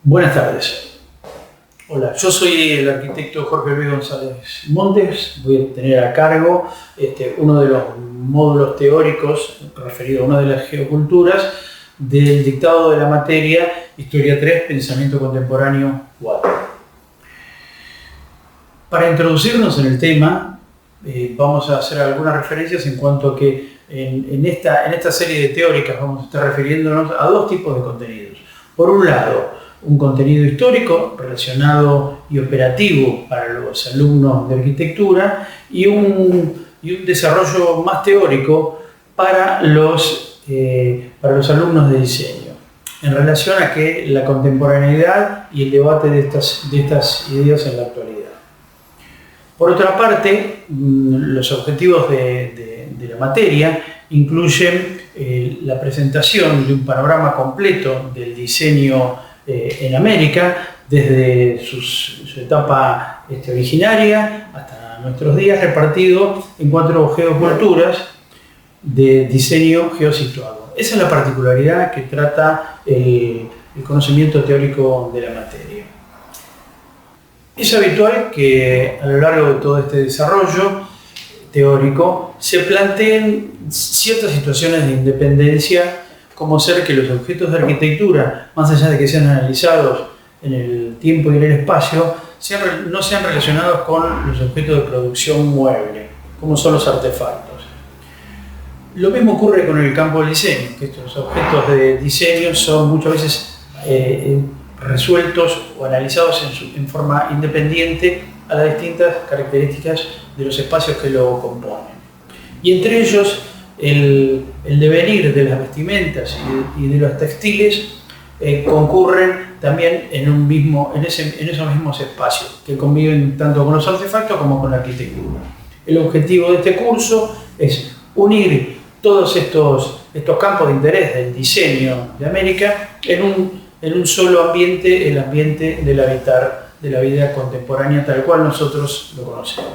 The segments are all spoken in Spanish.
Buenas tardes. Hola, yo soy el arquitecto Jorge Luis González Montes. Voy a tener a cargo uno de los módulos teóricos referido a una de las geoculturas del dictado de la materia Historia 3, Pensamiento Contemporáneo 4. Para introducirnos en el tema, vamos a hacer algunas referencias en cuanto a que en esta serie de teóricas vamos a estar refiriéndonos a dos tipos de contenidos. Por un lado, un contenido histórico relacionado y operativo para los alumnos de arquitectura y un desarrollo más teórico para los alumnos de diseño, en relación a que la contemporaneidad y el debate de estas ideas en la actualidad. Por otra parte, los objetivos de la materia incluyen la presentación de un panorama completo del diseño en América, desde su etapa originaria hasta nuestros días, repartido en 4 geoculturas de diseño geosituado. Esa es la particularidad que trata el conocimiento teórico de la materia. Es habitual que a lo largo de todo este desarrollo teórico se planteen ciertas situaciones de independencia, como ser que los objetos de arquitectura, más allá de que sean analizados en el tiempo y en el espacio, no sean relacionados con los objetos de producción mueble, como son los artefactos. Lo mismo ocurre con el campo del diseño, que estos objetos de diseño son muchas veces resueltos o analizados en forma independiente a las distintas características de los espacios que lo componen. Y entre ellos, el devenir de las vestimentas y de los textiles concurren también en esos mismos espacios, que conviven tanto con los artefactos como con la arquitectura. El objetivo de este curso es unir todos estos campos de interés del diseño de América en un solo ambiente, el ambiente del habitar de la vida contemporánea tal cual nosotros lo conocemos.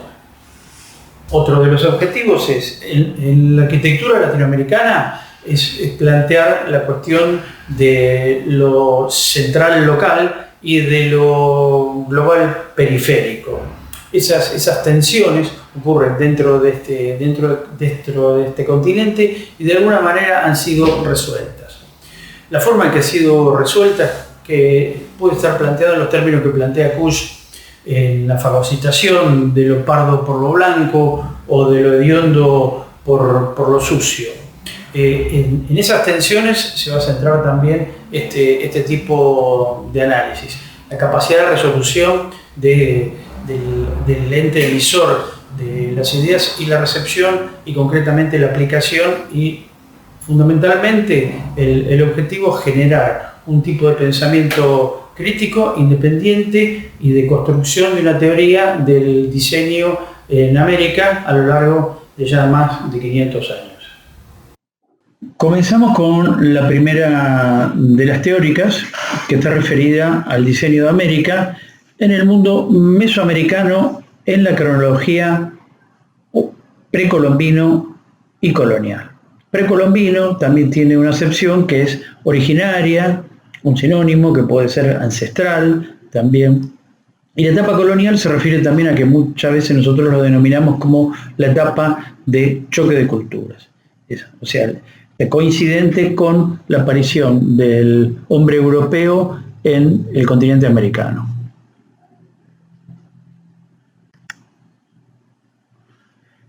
Otro de los objetivos es, en la arquitectura latinoamericana, es plantear la cuestión de lo central local y de lo global periférico. Esas tensiones ocurren dentro de este continente y de alguna manera han sido resueltas. La forma en que ha sido resuelta, que puede estar planteada en los términos que plantea Kusch, en la fagocitación de lo pardo por lo blanco o de lo hediondo por lo sucio. En esas tensiones se va a centrar también este tipo de análisis. La capacidad de resolución del ente emisor de las ideas y la recepción, y concretamente la aplicación, y fundamentalmente el objetivo es generar un tipo de pensamiento crítico, independiente y de construcción de una teoría del diseño en América a lo largo de ya más de 500 años. Comenzamos con la primera de las teóricas, que está referida al diseño de América en el mundo mesoamericano en la cronología precolombino y colonial. Precolombino también tiene una acepción que es originaria, un sinónimo que puede ser ancestral también. Y la etapa colonial se refiere también a que muchas veces nosotros lo denominamos como la etapa de choque de culturas. O sea, coincidente con la aparición del hombre europeo en el continente americano.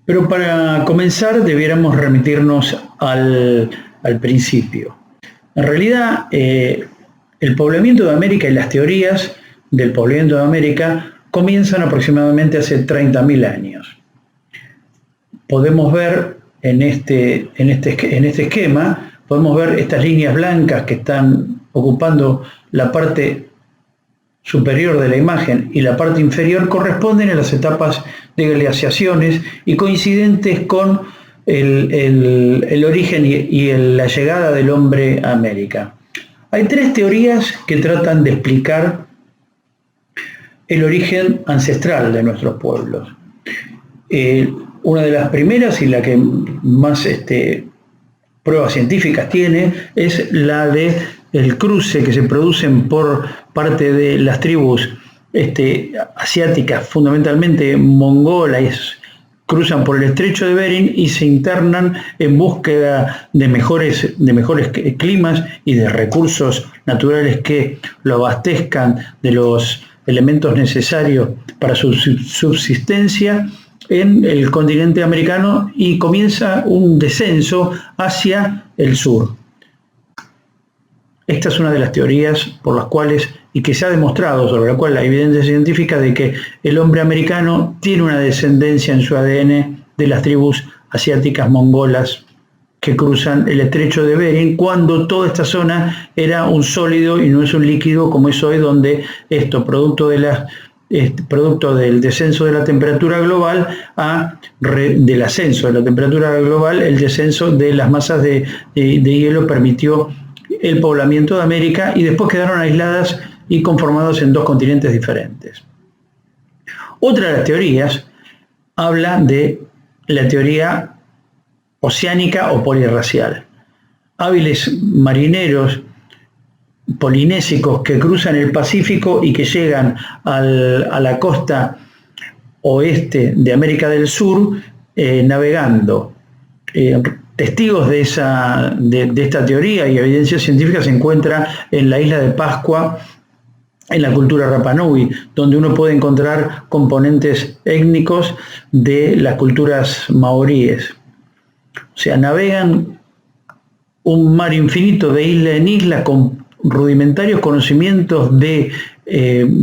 Pero para comenzar debiéramos remitirnos al principio. En realidad, el poblamiento de América y las teorías del poblamiento de América comienzan aproximadamente hace 30.000 años. Podemos ver en este esquema, podemos ver estas líneas blancas que están ocupando la parte superior de la imagen y la parte inferior, corresponden a las etapas de glaciaciones y coincidentes con el origen y la llegada del hombre a América. Hay 3 teorías que tratan de explicar el origen ancestral de nuestros pueblos. Una de las primeras y la que más pruebas científicas tiene es la de el cruce que se producen por parte de las tribus asiáticas, fundamentalmente mongolas, cruzan por el estrecho de Bering y se internan en búsqueda de mejores climas y de recursos naturales que lo abastezcan de los elementos necesarios para su subsistencia en el continente americano, y comienza un descenso hacia el sur. Esta es una de las teorías por las cuales, y que se ha demostrado, sobre la cual hay evidencia científica de que el hombre americano tiene una descendencia en su ADN de las tribus asiáticas mongolas que cruzan el estrecho de Bering, cuando toda esta zona era un sólido y no es un líquido como es hoy, donde esto, producto del descenso de la temperatura global, del ascenso de la temperatura global, el descenso de las masas de hielo permitió el poblamiento de América, y después quedaron aisladas y conformados en dos continentes diferentes. Otra de las teorías habla de la teoría oceánica o polirracial. Hábiles marineros polinésicos que cruzan el Pacífico y que llegan a la costa oeste de América del Sur navegando. Testigos de esta teoría y evidencia científica se encuentra en la isla de Pascua, en la cultura Rapa Nui, donde uno puede encontrar componentes étnicos de las culturas maoríes. O sea, navegan un mar infinito de isla en isla con rudimentarios conocimientos de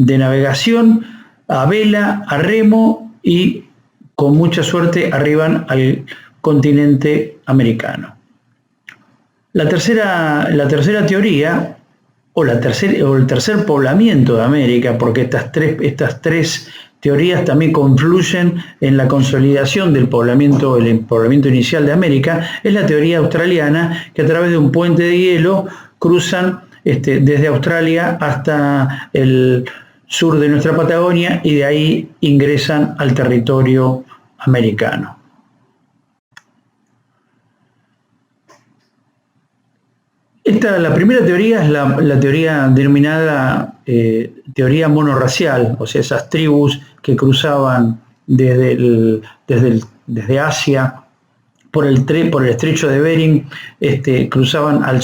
navegación a vela, a remo, y con mucha suerte arriban al continente americano. La tercera teoría, o el tercer poblamiento de América, porque estas tres teorías también confluyen en la consolidación del poblamiento inicial de América, es la teoría australiana, que a través de un puente de hielo cruzan desde Australia hasta el sur de nuestra Patagonia, y de ahí ingresan al territorio americano. La primera teoría es la teoría denominada teoría monorracial, o sea, esas tribus que cruzaban desde Asia por el estrecho de Bering, cruzaban al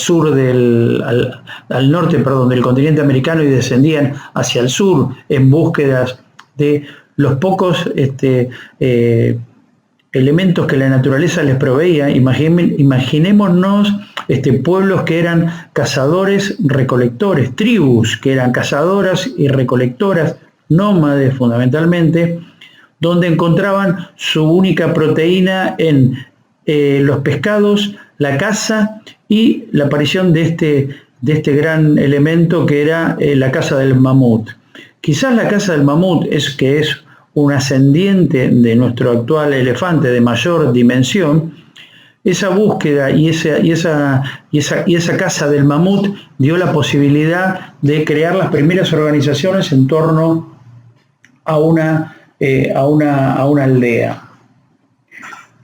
norte del continente americano y descendían hacia el sur en búsquedas de los pocos elementos que la naturaleza les proveía. Imaginémonos pueblos que eran cazadores, recolectores, tribus que eran cazadoras y recolectoras, nómades fundamentalmente, donde encontraban su única proteína en los pescados, la caza y la aparición de este gran elemento que era la caza del mamut. Quizás la caza del mamut que es un ascendiente de nuestro actual elefante de mayor dimensión. Esa búsqueda y esa caza del mamut dio la posibilidad de crear las primeras organizaciones en torno a una aldea.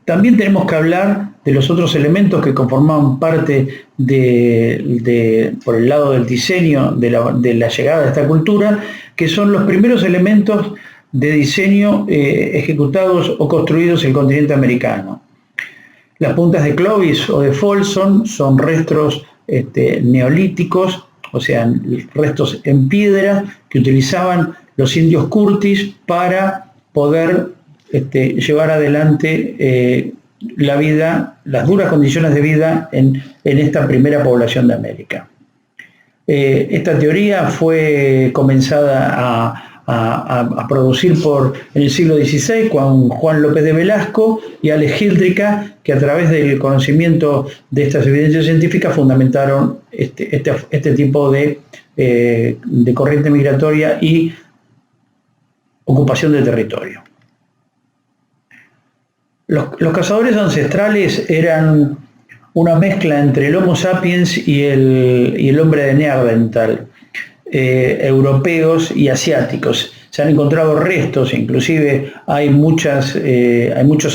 También tenemos que hablar de los otros elementos que conformaban parte por el lado del diseño de la llegada de esta cultura, que son los primeros elementos de diseño ejecutados o construidos en el continente americano. Las puntas de Clovis o de Folsom son restos neolíticos, o sea, restos en piedra que utilizaban los indios Curtis para poder llevar adelante la vida, las duras condiciones de vida en esta primera población de América. Esta teoría fue comenzada a producir en el siglo XVI con Juan López de Velasco y Alex Giltrica, que a través del conocimiento de estas evidencias científicas fundamentaron este tipo de corriente migratoria y ocupación de territorio. Los cazadores ancestrales eran una mezcla entre el Homo sapiens y el hombre de Neandertal, europeos y asiáticos. Se han encontrado restos, inclusive hay muchos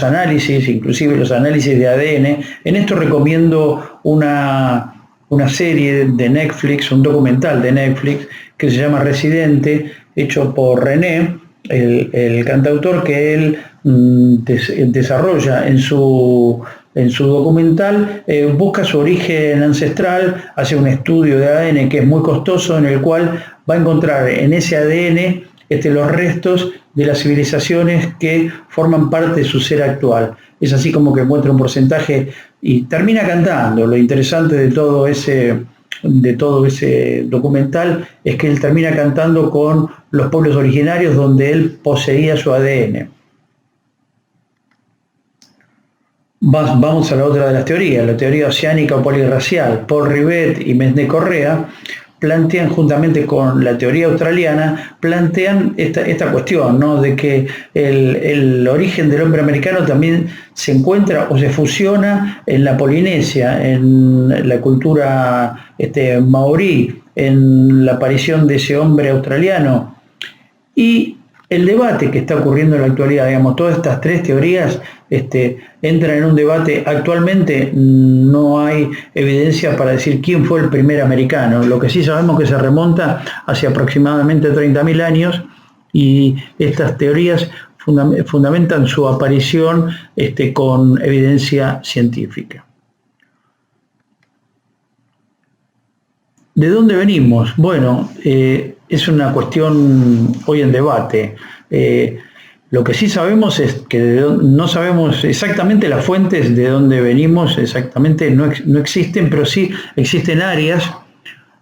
análisis, inclusive los análisis de ADN. En esto recomiendo una una serie de Netflix, un documental de Netflix que se llama Residente, hecho por René, el cantautor, que él desarrolla en su documental, busca su origen ancestral, hace un estudio de ADN que es muy costoso, en el cual va a encontrar en ese ADN los restos de las civilizaciones que forman parte de su ser actual. Es así como que muestra un porcentaje y termina cantando. Lo interesante de todo ese documental es que él termina cantando con los pueblos originarios donde él poseía su ADN. Vamos a la otra de las teorías, la teoría oceánica o polirracial. Paul Rivet y Mendel Correa plantean, juntamente con la teoría australiana, plantean esta cuestión, ¿no?, de que el origen del hombre americano también se encuentra o se fusiona en la Polinesia, en la cultura maorí, en la aparición de ese hombre australiano. Y el debate que está ocurriendo en la actualidad, digamos, todas estas tres teorías entran en un debate. Actualmente no hay evidencia para decir quién fue el primer americano. Lo que sí sabemos que se remonta hacia aproximadamente 30.000 años, y estas teorías fundamentan su aparición con evidencia científica. ¿De dónde venimos? Bueno, es una cuestión hoy en debate. Lo que sí sabemos es que no sabemos exactamente las fuentes de dónde venimos, exactamente no existen, pero sí existen áreas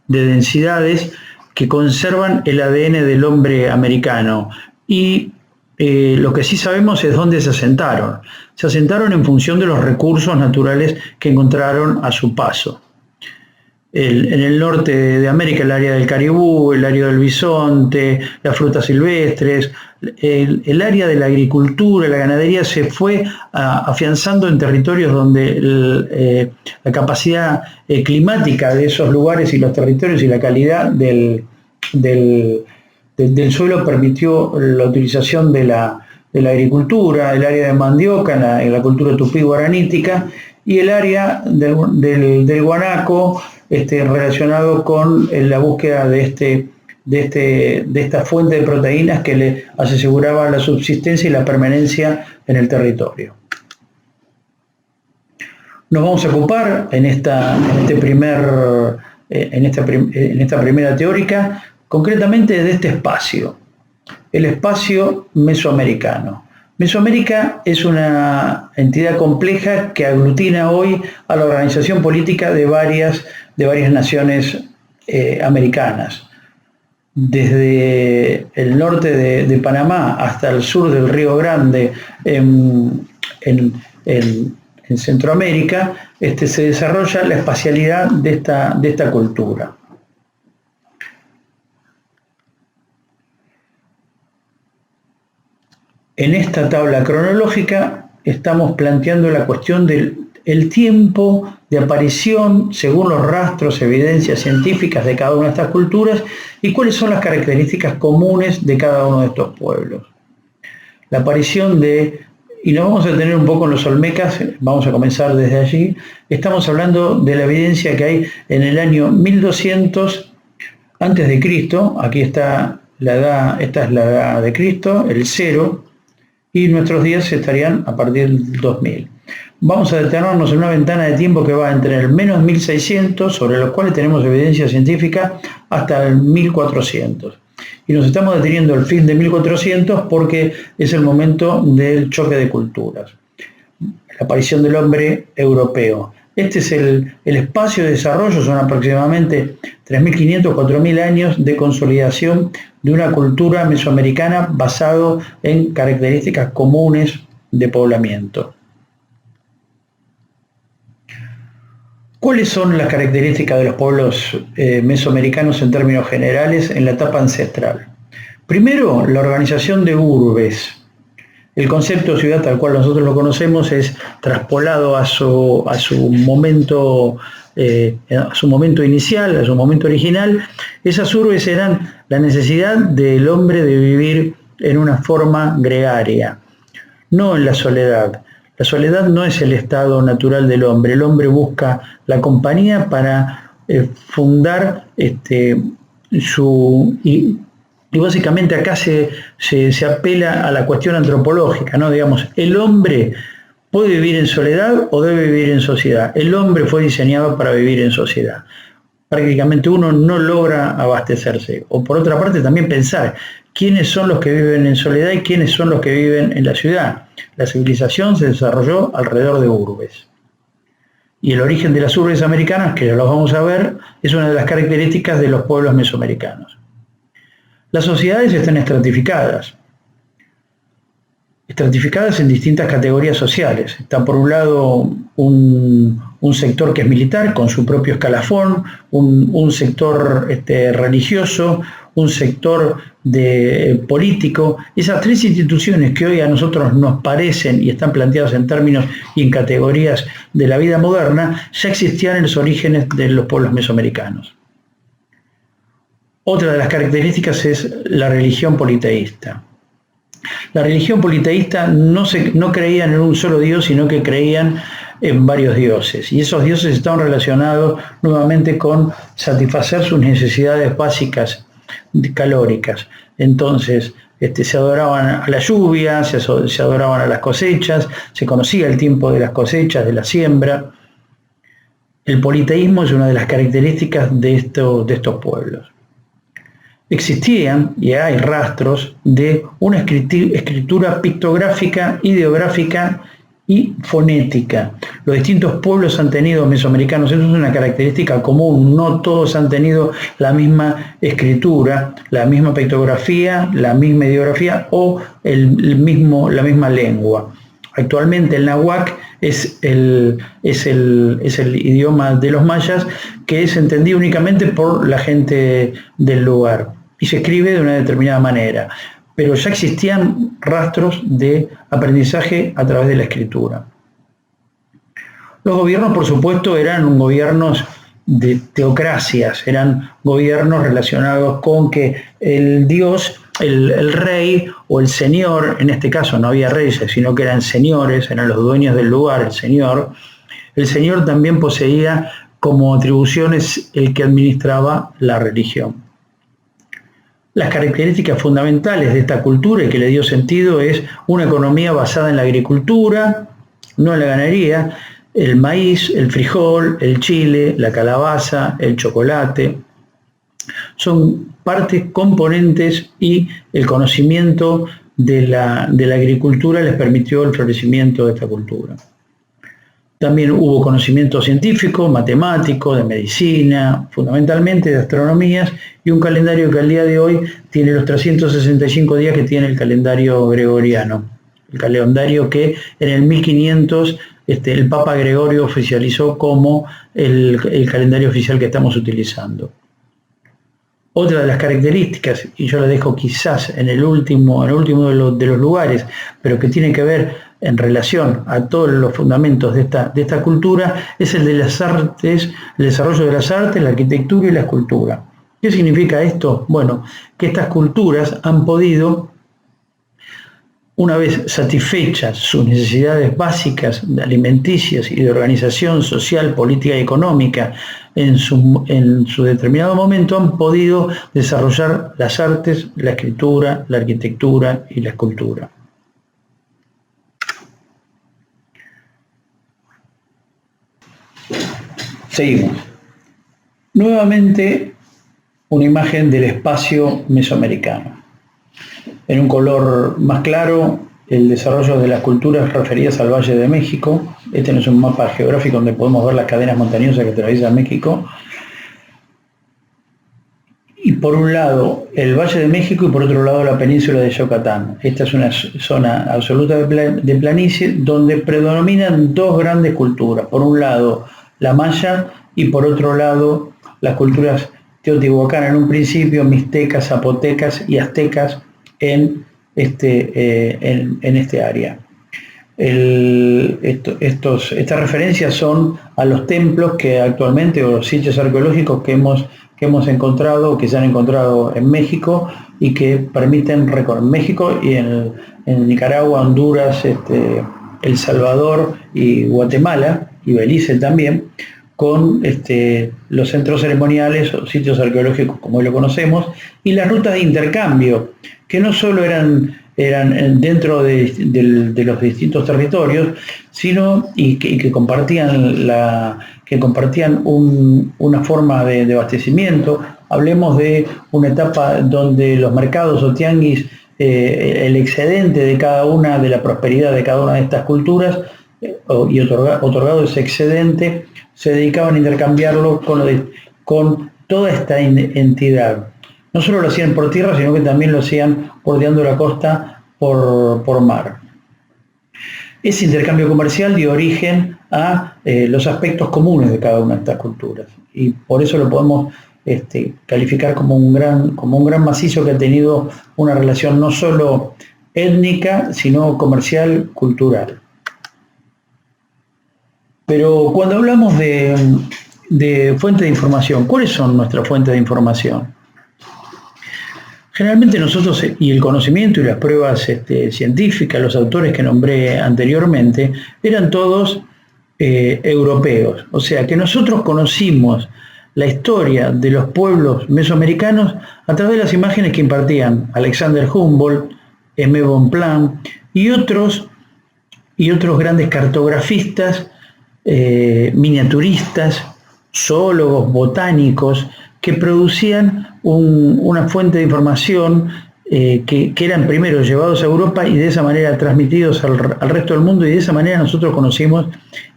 de densidades que conservan el ADN del hombre americano. Y lo que sí sabemos es dónde se asentaron. Se asentaron en función de los recursos naturales que encontraron a su paso. En el norte de América, el área del caribú, el área del bisonte, las frutas silvestres, el área de la agricultura, la ganadería, se fue afianzando en territorios donde la capacidad climática de esos lugares y los territorios y la calidad del suelo permitió la utilización de la agricultura, el área de mandioca, en la cultura tupí guaranítica, y el área del guanaco, relacionado con la búsqueda de esta fuente de proteínas que le aseguraba la subsistencia y la permanencia en el territorio. Nos vamos a ocupar en esta primera teórica, concretamente de este espacio, el espacio mesoamericano. Mesoamérica es una entidad compleja que aglutina hoy a la organización política de varias naciones americanas. Desde el norte de Panamá hasta el sur del Río Grande en Centroamérica, se desarrolla la espacialidad de esta cultura. En esta tabla cronológica estamos planteando la cuestión del tiempo de aparición, según los rastros, evidencias científicas de cada una de estas culturas, y cuáles son las características comunes de cada uno de estos pueblos. La aparición y nos vamos a detener un poco en los olmecas, vamos a comenzar desde allí. Estamos hablando de la evidencia que hay en el año 1200 antes de Cristo. Aquí está la edad, esta es la edad de Cristo, el 0, y nuestros días estarían a partir del 2000. Vamos a detenernos en una ventana de tiempo que va entre el menos 1600, sobre los cuales tenemos evidencia científica, hasta el 1400. Y nos estamos deteniendo al fin de 1400 porque es el momento del choque de culturas, la aparición del hombre europeo. Este es el espacio de desarrollo, son aproximadamente 3.500, 4.000 años de consolidación de una cultura mesoamericana basado en características comunes de poblamiento. ¿Cuáles son las características de los pueblos mesoamericanos en términos generales en la etapa ancestral? Primero, la organización de urbes. El concepto de ciudad tal cual nosotros lo conocemos es traspolado a su momento inicial, a su momento original. Esas urbes eran la necesidad del hombre de vivir en una forma gregaria, no en la soledad. La soledad no es el estado natural del hombre. El hombre busca la compañía para fundar y básicamente acá se apela a la cuestión antropológica, ¿no? Digamos, el hombre puede vivir en soledad o debe vivir en sociedad. El hombre fue diseñado para vivir en sociedad. Prácticamente uno no logra abastecerse. O por otra parte también pensar quiénes son los que viven en soledad y quiénes son los que viven en la ciudad. La civilización se desarrolló alrededor de urbes. Y el origen de las urbes americanas, que ya los vamos a ver, es una de las características de los pueblos mesoamericanos. Las sociedades están estratificadas en distintas categorías sociales. Está por un lado un sector que es militar, con su propio escalafón, un sector religioso, un sector político. Esas tres instituciones que hoy a nosotros nos parecen y están planteadas en términos y en categorías de la vida moderna, ya existían en los orígenes de los pueblos mesoamericanos. Otra de las características es la religión politeísta. La religión politeísta no creían en un solo Dios, sino que creían en varios dioses. Y esos dioses estaban relacionados nuevamente con satisfacer sus necesidades básicas calóricas. Entonces, se adoraban a la lluvia, se adoraban a las cosechas, se conocía el tiempo de las cosechas, de la siembra. El politeísmo es una de las características de estos pueblos. Existían y hay rastros de una escritura pictográfica, ideográfica y fonética. Los distintos pueblos han tenido mesoamericanos, eso es una característica común, no todos han tenido la misma escritura, la misma pictografía, la misma ideografía o la misma lengua. Actualmente el náhuatl es el idioma de los mayas, que es entendido únicamente por la gente del lugar y se escribe de una determinada manera, pero ya existían rastros de aprendizaje a través de la escritura. Los gobiernos, por supuesto, eran gobiernos de teocracias, eran gobiernos relacionados con que el dios, el rey o el señor, en este caso no había reyes, sino que eran señores, eran los dueños del lugar, el señor también poseía como atribuciones el que administraba la religión. Las características fundamentales de esta cultura y que le dio sentido es una economía basada en la agricultura, no en la ganadería, el maíz, el frijol, el chile, la calabaza, el chocolate. Son partes componentes y el conocimiento de la agricultura les permitió el florecimiento de esta cultura. También hubo conocimiento científico, matemático, de medicina, fundamentalmente de astronomías, y un calendario que al día de hoy tiene los 365 días que tiene el calendario gregoriano. El calendario que en el 1500 el Papa Gregorio oficializó como el calendario oficial que estamos utilizando. Otra de las características, y yo la dejo quizás en el último de los lugares, pero que tiene que ver en relación a todos los fundamentos de esta cultura, es el de las artes, el desarrollo de las artes, la arquitectura y la escultura. ¿Qué significa esto? Bueno, que estas culturas han podido, una vez satisfechas sus necesidades básicas, alimenticias y de organización social, política y económica en su determinado momento, han podido desarrollar las artes, la escritura, la arquitectura y la escultura. Seguimos. Nuevamente una imagen del espacio mesoamericano. En un color más claro, el desarrollo de las culturas referidas al Valle de México. Este no es un mapa geográfico donde podemos ver las cadenas montañosas que atraviesan México. Y por un lado el Valle de México y por otro lado la península de Yucatán. Esta es una zona absoluta de planicie donde predominan dos grandes culturas. Por un lado la maya y por otro lado las culturas teotihuacanas en un principio, mixtecas, zapotecas y aztecas en este área. Estas referencias son a los templos que actualmente, o los sitios arqueológicos que hemos encontrado, que se han encontrado en México y que permiten recorrer México y en Nicaragua, Honduras, El Salvador y Guatemala y Belice también, con los centros ceremoniales o sitios arqueológicos como hoy lo conocemos, y las rutas de intercambio, que no solo eran dentro de los distintos territorios, sino que compartían, una forma de abastecimiento. Hablemos de una etapa donde los mercados o tianguis, el excedente de cada una, de la prosperidad de cada una de estas culturas, y otorgado ese excedente, se dedicaban a intercambiarlo con toda esta entidad. No solo lo hacían por tierra, sino que también lo hacían bordeando la costa por mar. Ese intercambio comercial dio origen a los aspectos comunes de cada una de estas culturas, y por eso lo podemos calificar como un gran macizo que ha tenido una relación no solo étnica, sino comercial, cultural. Pero cuando hablamos de fuentes de información, ¿cuáles son nuestras fuentes de información? Generalmente nosotros, y el conocimiento y las pruebas científicas, los autores que nombré anteriormente, eran todos europeos. O sea, que nosotros conocimos la historia de los pueblos mesoamericanos a través de las imágenes que impartían Alexander Humboldt, Aimé Bonpland y otros grandes cartografistas, miniaturistas, zoólogos, botánicos, que producían una fuente de información que eran primero llevados a Europa y de esa manera transmitidos al resto del mundo, y de esa manera nosotros conocimos,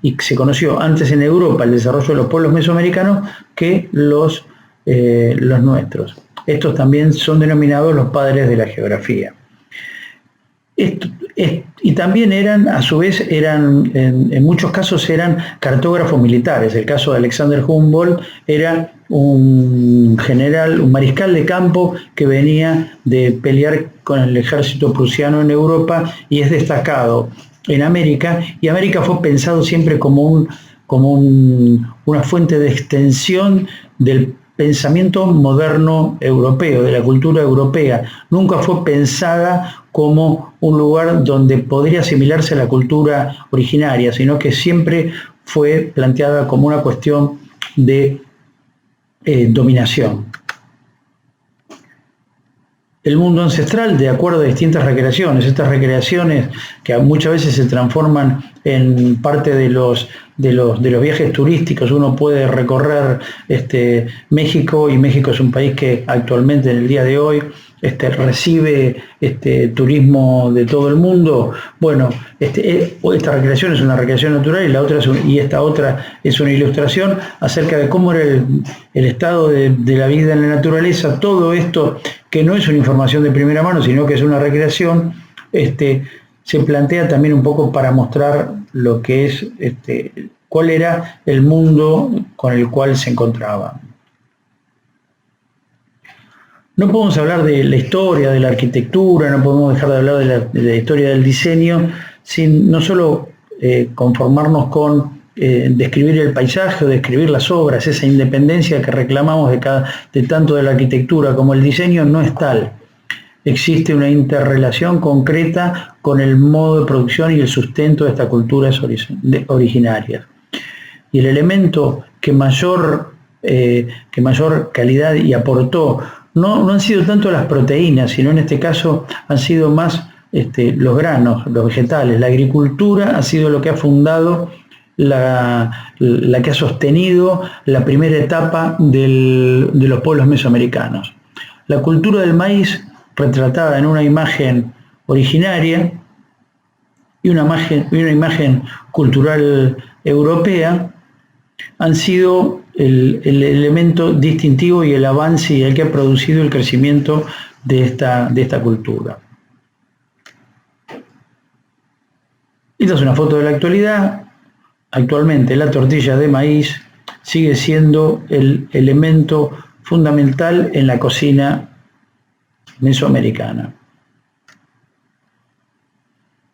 y se conoció antes en Europa, el desarrollo de los pueblos mesoamericanos que los nuestros. Estos también son denominados los padres de la geografía. Y también a su vez, en muchos casos eran cartógrafos militares. El caso de Alexander Humboldt era un general, un mariscal de campo que venía de pelear con el ejército prusiano en Europa y es destacado en América, y América fue pensado siempre como una fuente de extensión del pensamiento moderno europeo, de la cultura europea. Nunca fue pensada como un lugar donde podría asimilarse a la cultura originaria, sino que siempre fue planteada como una cuestión de dominación. El mundo ancestral, de acuerdo a distintas recreaciones, estas recreaciones que muchas veces se transforman en parte de los viajes turísticos. Uno puede recorrer México, y México es un país que actualmente, en el día de hoy, recibe turismo de todo el mundo. Bueno, esta recreación es una recreación natural, y esta otra es una ilustración acerca de cómo era el estado de la vida en la naturaleza. Todo esto, que no es una información de primera mano, sino que es una recreación, se plantea también un poco para mostrar lo que es, cuál era el mundo con el cual se encontraba. No podemos hablar de la historia, de la arquitectura, no podemos dejar de hablar de la historia del diseño, sin no solo conformarnos con describir el paisaje o describir las obras. Esa independencia que reclamamos de tanto de la arquitectura como el diseño no es tal. Existe una interrelación concreta con el modo de producción y el sustento de estas culturas originarias. Y el elemento que mayor calidad y aportó no han sido tanto las proteínas, sino en este caso han sido más los granos, los vegetales. La agricultura ha sido lo que ha fundado, la que ha sostenido la primera etapa de los pueblos mesoamericanos. La cultura del maíz, retratada en una imagen originaria y una imagen cultural europea, han sido el elemento distintivo y el avance y el que ha producido el crecimiento de esta cultura. Esta es una foto de la actualidad. Actualmente la tortilla de maíz sigue siendo el elemento fundamental en la cocina mesoamericana.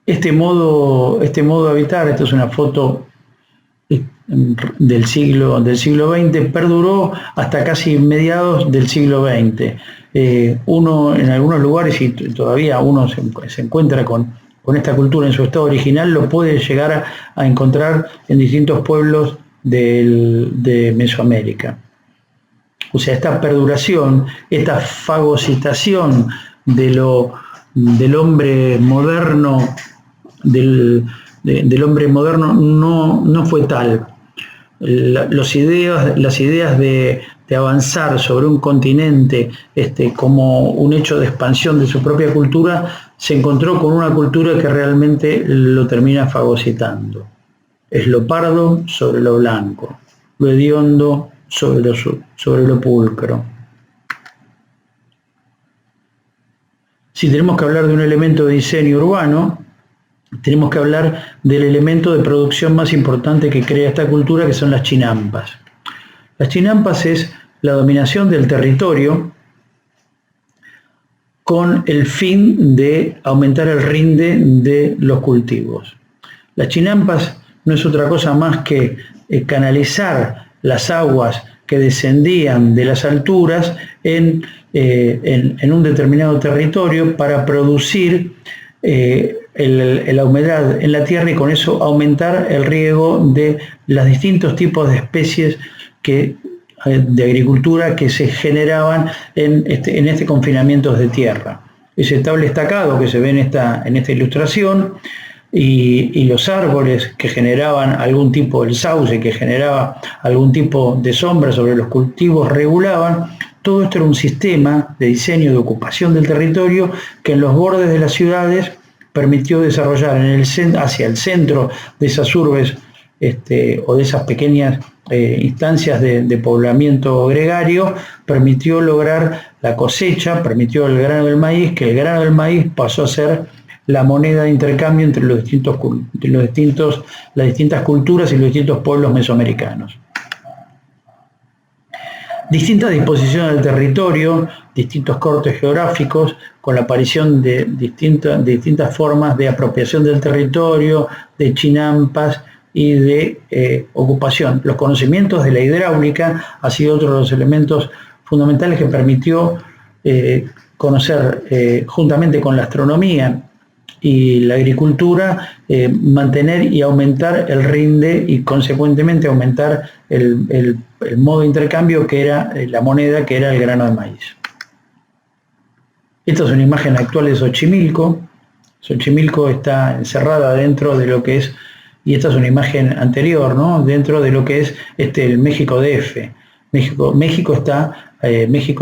Este modo de habitar, esta es una foto del siglo XX, perduró hasta casi mediados del siglo XX. Uno en algunos lugares, y todavía uno se encuentra con esta cultura en su estado original, lo puede llegar a encontrar en distintos pueblos de Mesoamérica. O sea, esta perduración, esta fagocitación del hombre moderno, del hombre moderno no fue tal. Las ideas de avanzar sobre un continente como un hecho de expansión de su propia cultura, se encontró con una cultura que realmente lo termina fagocitando. Es lo pardo sobre lo blanco, lo hediondo sobre lo pulcro. Si tenemos que hablar de un elemento de diseño urbano, tenemos que hablar del elemento de producción más importante que crea esta cultura, que son las chinampas. Las chinampas es la dominación del territorio con el fin de aumentar el rinde de los cultivos. Las chinampas no es otra cosa más que canalizar las aguas que descendían de las alturas en un determinado territorio para producir la humedad en la tierra y con eso aumentar el riego de los distintos tipos de especies de agricultura que se generaban en este confinamiento de tierra. Ese estable estacado que se ve en esta ilustración y los árboles que generaban algún tipo, el sauce que generaba algún tipo de sombra sobre los cultivos, regulaban. Todo esto era un sistema de diseño de ocupación del territorio que en los bordes de las ciudades permitió desarrollar hacia el centro de esas urbes o de esas pequeñas instancias de poblamiento gregario, permitió lograr la cosecha, permitió el grano del maíz, que el grano del maíz pasó a ser la moneda de intercambio entre las distintas culturas y los distintos pueblos mesoamericanos. Distintas disposiciones del territorio, distintos cortes geográficos, con la aparición de distintas formas de apropiación del territorio, de chinampas y de ocupación. Los conocimientos de la hidráulica ha sido otro de los elementos fundamentales que permitió conocer, juntamente con la astronomía y la agricultura, mantener y aumentar el rinde y consecuentemente aumentar el modo de intercambio que era la moneda, que era el grano de maíz. Esta es una imagen actual de Xochimilco. Xochimilco está encerrada dentro de lo que es, y esta es una imagen anterior, ¿no?, dentro de lo que es el México DF. México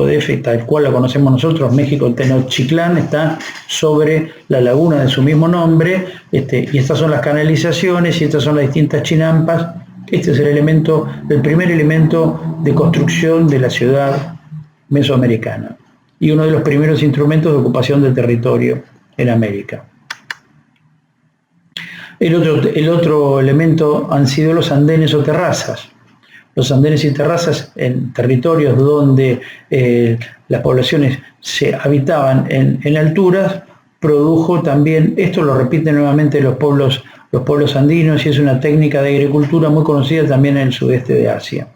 DF, tal cual lo conocemos nosotros, México Tenochtitlán, está sobre la laguna de su mismo nombre, y estas son las canalizaciones y estas son las distintas chinampas. Este es el primer elemento de construcción de la ciudad mesoamericana y uno de los primeros instrumentos de ocupación del territorio en América. El otro elemento han sido los andenes o terrazas. Los andenes y terrazas en territorios donde las poblaciones se habitaban en alturas, produjo también, esto lo repiten nuevamente los pueblos andinos, y es una técnica de agricultura muy conocida también en el sudeste de Asia.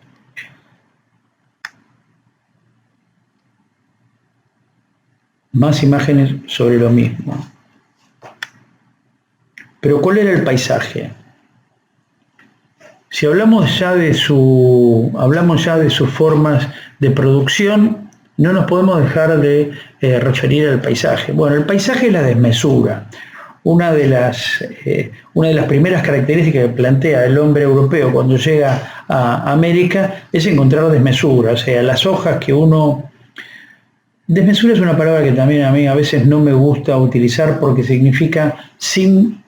Más imágenes sobre lo mismo. Pero ¿cuál era el paisaje? Si hablamos ya de sus formas de producción, no nos podemos dejar de referir al paisaje. Bueno, el paisaje es la desmesura. Una de las primeras características que plantea el hombre europeo cuando llega a América es encontrar desmesura, o sea, las hojas que uno... Desmesura es una palabra que también a mí a veces no me gusta utilizar porque significa sin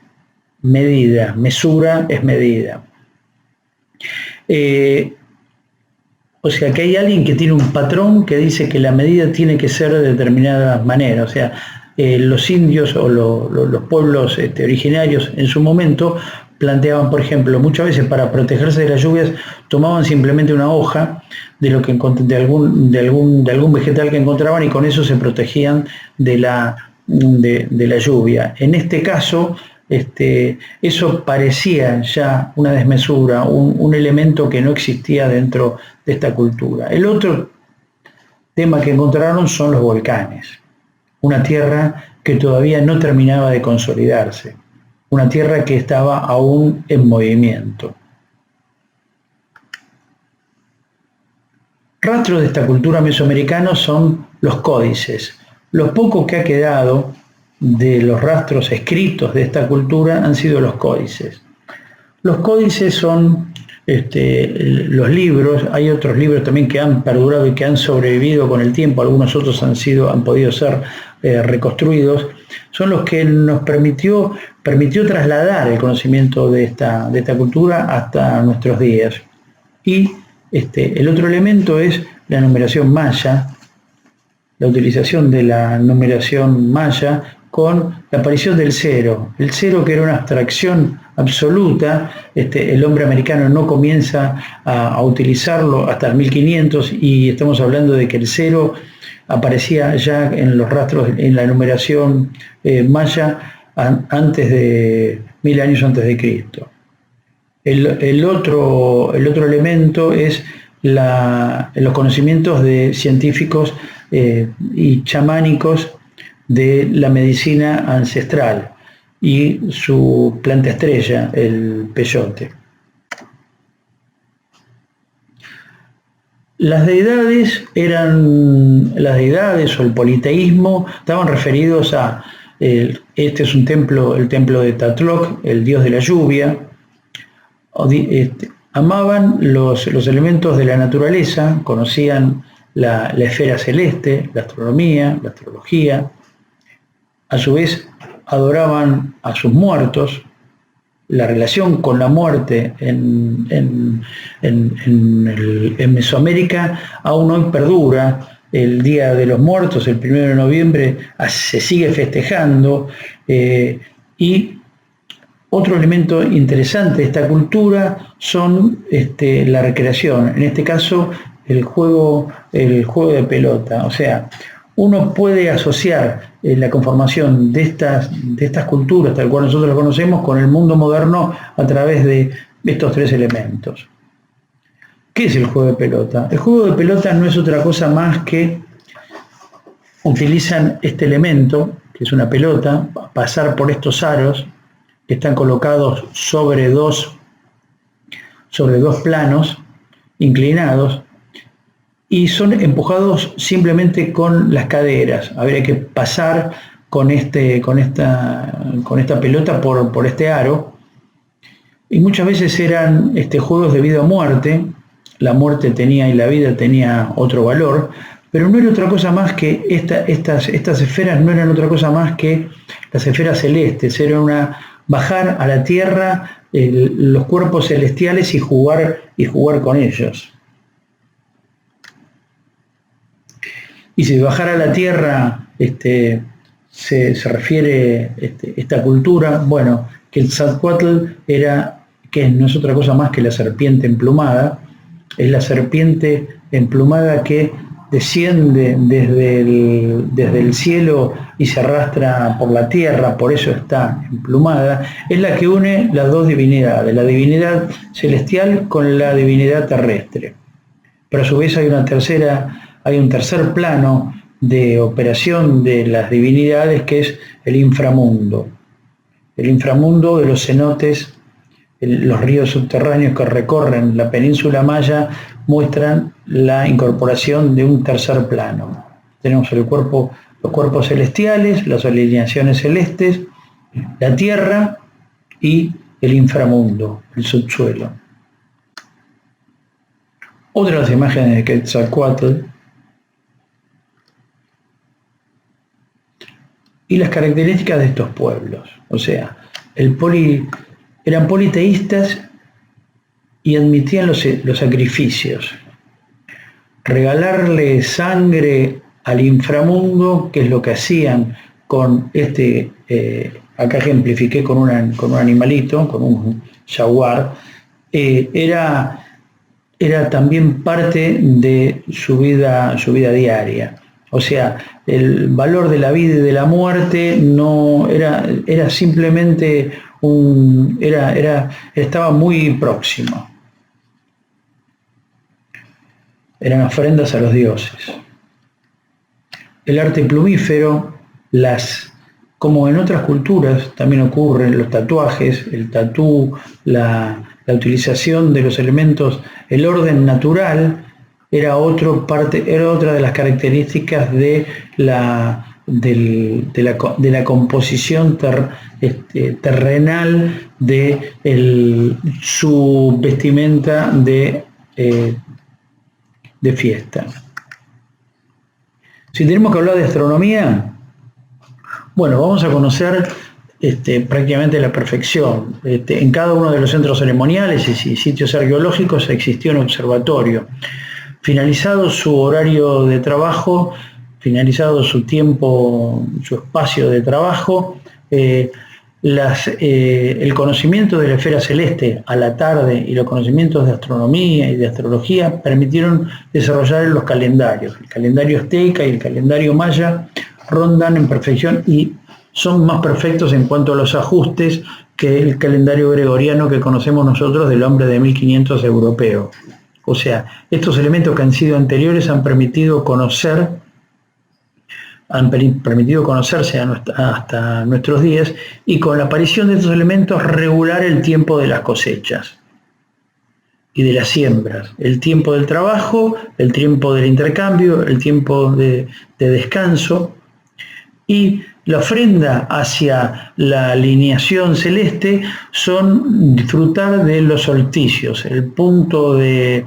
medida. Mesura es medida. O sea, que hay alguien que tiene un patrón que dice que la medida tiene que ser de determinada manera. O sea, los indios o los pueblos originarios en su momento planteaban, por ejemplo, muchas veces para protegerse de las lluvias tomaban simplemente una hoja de algún vegetal que encontraban y con eso se protegían de la lluvia. En este caso, eso parecía ya una desmesura, un elemento que no existía dentro de esta cultura. El otro tema que encontraron son los volcanes, una tierra que todavía no terminaba de consolidarse, una tierra que estaba aún en movimiento. Rastros de esta cultura mesoamericana son los códices. Lo poco que ha quedado de los rastros escritos de esta cultura han sido los códices. Los códices son los libros. Hay otros libros también que han perdurado y que han sobrevivido con el tiempo, algunos otros han podido ser reconstruidos. Son los que nos permitió trasladar el conocimiento de esta cultura hasta nuestros días. Y el otro elemento es la numeración maya, la utilización de la numeración maya con la aparición del cero. El cero, que era una abstracción absoluta, el hombre americano no comienza a utilizarlo hasta el 1500, y estamos hablando de que el cero aparecía ya en los rastros, en la numeración maya, antes de 1000 años antes de Cristo. El otro elemento es los conocimientos de científicos y chamánicos de la medicina ancestral y su planta estrella, el peyote. Las deidades o el politeísmo estaban referidos a, este es un templo, el templo de Tlaloc, el dios de la lluvia. Amaban los elementos de la naturaleza, conocían la esfera celeste, la astronomía, la astrología. A su vez, adoraban a sus muertos. La relación con la muerte en Mesoamérica aún hoy perdura. El Día de los Muertos, el 1 de noviembre, se sigue festejando. Y otro elemento interesante de esta cultura son la recreación, en este caso el juego de pelota. O sea, uno puede asociar la conformación de estas culturas, tal cual nosotros las conocemos, con el mundo moderno a través de estos tres elementos. ¿Qué es el juego de pelota? El juego de pelota no es otra cosa más que utilizan este elemento, que es una pelota, pasar por estos aros que están colocados sobre dos planos inclinados, y son empujados simplemente con las caderas. Habría que pasar con esta pelota por este aro, y muchas veces eran juegos de vida o muerte. La muerte y la vida tenía otro valor, pero no era otra cosa más que estas esferas no eran otra cosa más que las esferas celestes. Era bajar a la tierra los cuerpos celestiales y jugar con ellos. Y si bajar a la tierra se refiere esta cultura, bueno, que el Quetzalcóatl que no es otra cosa más que la serpiente emplumada. Es la serpiente emplumada que desciende desde el cielo y se arrastra por la tierra, por eso está emplumada. Es la que une las dos divinidades, la divinidad celestial con la divinidad terrestre. Pero a su vez hay un tercer plano de operación de las divinidades, que es el inframundo. El inframundo de los cenotes, los ríos subterráneos que recorren la península maya, muestran la incorporación de un tercer plano. Tenemos los cuerpos celestiales, las alineaciones celestes, la tierra y el inframundo, el subsuelo. Otra de las imágenes de Quetzalcóatl y las características de estos pueblos. O sea, eran politeístas y admitían los sacrificios. Regalarle sangre al inframundo, que es lo que hacían con acá ejemplifiqué con un animalito, con un jaguar, era también parte de su vida diaria. O sea, el valor de la vida y de la muerte no era simplemente estaba muy próximo. Eran ofrendas a los dioses. El arte plumífero, como en otras culturas también ocurren los tatuajes, el tatú, la utilización de los elementos, el orden natural era otra de las características de la composición terrenal de su vestimenta de fiesta. Si tenemos que hablar de astronomía, bueno, vamos a conocer prácticamente la perfección. En cada uno de los centros ceremoniales y sitios arqueológicos existió un observatorio. Finalizado su horario de trabajo, finalizado su tiempo, su espacio de trabajo, el conocimiento de la esfera celeste a la tarde y los conocimientos de astronomía y de astrología permitieron desarrollar los calendarios. El calendario azteca y el calendario maya rondan en perfección y son más perfectos en cuanto a los ajustes que el calendario gregoriano que conocemos nosotros del hombre de 1500 europeo. O sea, estos elementos que han sido anteriores han permitido conocerse hasta nuestros días, y con la aparición de estos elementos regular el tiempo de las cosechas y de las siembras, el tiempo del trabajo, el tiempo del intercambio, el tiempo de descanso, y la ofrenda hacia la alineación celeste son disfrutar de los solsticios, el punto de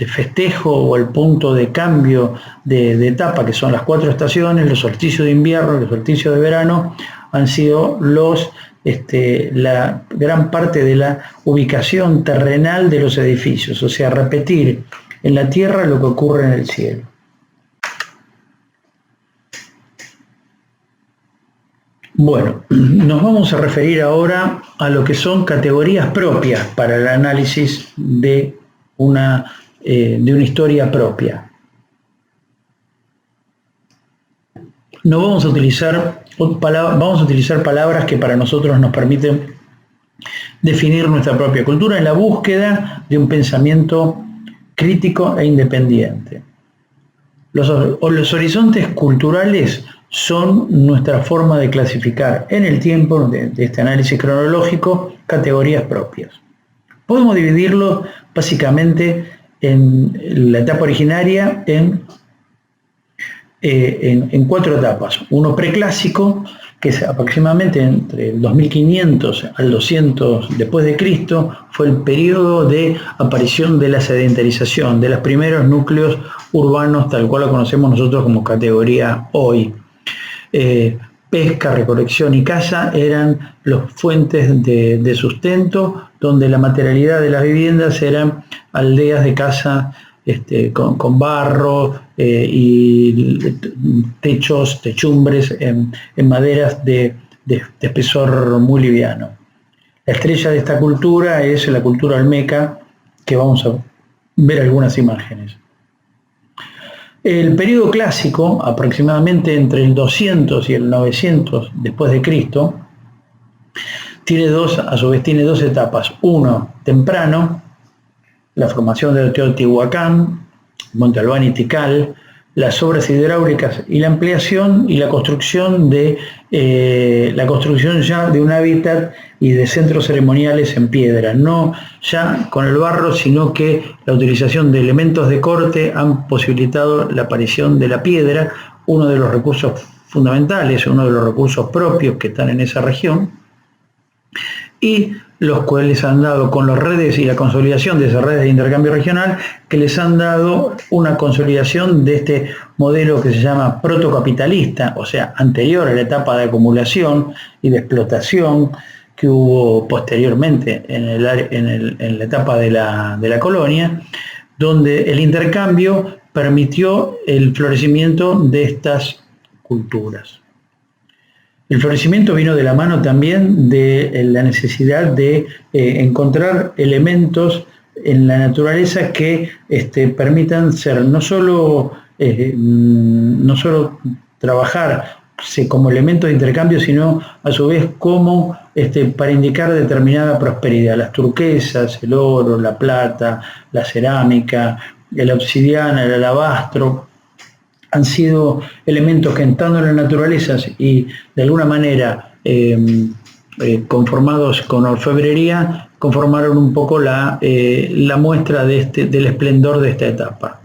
festejo o el punto de cambio de etapa, que son las 4 estaciones, los solsticios de invierno, los solsticios de verano, han sido la gran parte de la ubicación terrenal de los edificios, o sea, repetir en la tierra lo que ocurre en el cielo. Bueno, nos vamos a referir ahora a lo que son categorías propias para el análisis de una historia propia. No vamos a utilizar palabras que para nosotros nos permiten definir nuestra propia cultura en la búsqueda de un pensamiento crítico e independiente. Los horizontes culturales son nuestra forma de clasificar en el tiempo de este análisis cronológico categorías propias. Podemos dividirlo básicamente en la etapa originaria en 4 etapas. Uno preclásico, que es aproximadamente entre el 2500 al 200 después de Cristo, fue el periodo de aparición de la sedentarización, de los primeros núcleos urbanos, tal cual lo conocemos nosotros como categoría hoy. Pesca, recolección y caza eran las fuentes de sustento, donde la materialidad de las viviendas eran aldeas de casa con barro y techumbres en maderas de espesor muy liviano. La estrella de esta cultura es la cultura olmeca, que vamos a ver algunas imágenes. El periodo clásico, aproximadamente entre el 200 y el 900 después de Cristo, tiene dos etapas. Uno, temprano, la formación del Teotihuacán, Monte Albán y Tikal, las obras hidráulicas y la ampliación y la construcción ya de un hábitat y de centros ceremoniales en piedra, no ya con el barro, sino que la utilización de elementos de corte han posibilitado la aparición de la piedra, uno de los recursos fundamentales, uno de los recursos propios que están en esa región, y los cuales han dado con las redes y la consolidación de esas redes de intercambio regional, que les han dado una consolidación de este modelo que se llama protocapitalista, o sea, anterior a la etapa de acumulación y de explotación que hubo posteriormente en la etapa de la colonia, donde el intercambio permitió el florecimiento de estas culturas. El florecimiento vino de la mano también de la necesidad de encontrar elementos en la naturaleza que permitan ser no solo trabajarse como elemento de intercambio, sino a su vez como para indicar determinada prosperidad. Las turquesas, el oro, la plata, la cerámica, la obsidiana, el alabastro, han sido elementos que entrando en la naturaleza y de alguna manera conformados con orfebrería conformaron un poco la muestra del esplendor de esta etapa.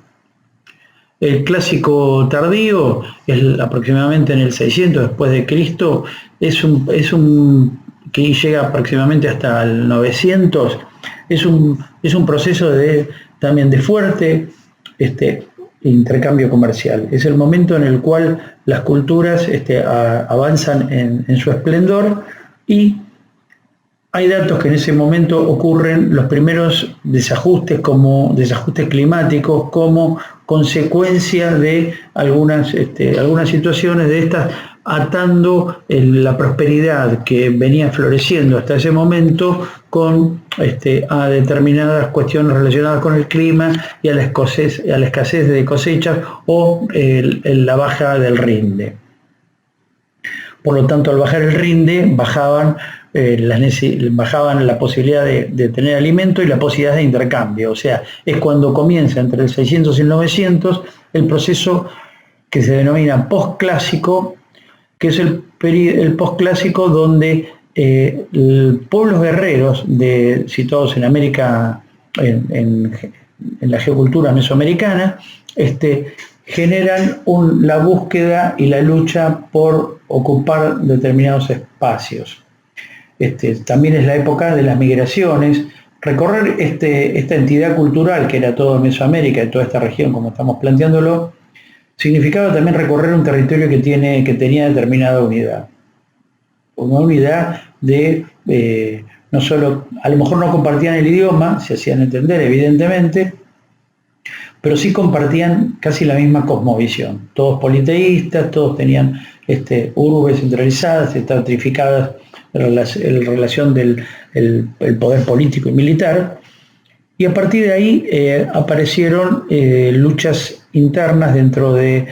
El clásico tardío, aproximadamente en el 600 después de Cristo, es un que llega aproximadamente hasta el 900, es un proceso también de fuerte intercambio comercial. Es el momento en el cual las culturas avanzan en su esplendor, y hay datos que en ese momento ocurren los primeros desajustes climáticos como consecuencia de algunas situaciones de estas, atando la prosperidad que venía floreciendo hasta ese momento a determinadas cuestiones relacionadas con el clima y a la escasez de cosechas o la baja del rinde. Por lo tanto, al bajar el rinde, bajaban la posibilidad de tener alimento y la posibilidad de intercambio. O sea, es cuando comienza entre el 600 y el 900 el proceso que se denomina posclásico, que es el posclásico donde pueblos guerreros situados en América, en la geocultura mesoamericana, generan la búsqueda y la lucha por ocupar determinados espacios. También es la época de las migraciones. Recorrer esta entidad cultural que era toda Mesoamérica y toda esta región, como estamos planteándolo, significaba también recorrer un territorio que tenía determinada unidad. Una unidad no solo, a lo mejor no compartían el idioma, se hacían entender evidentemente, pero sí compartían casi la misma cosmovisión. Todos politeístas, todos tenían urbes centralizadas, estratificadas en relación del poder político y militar, y a partir de ahí aparecieron luchas internas dentro de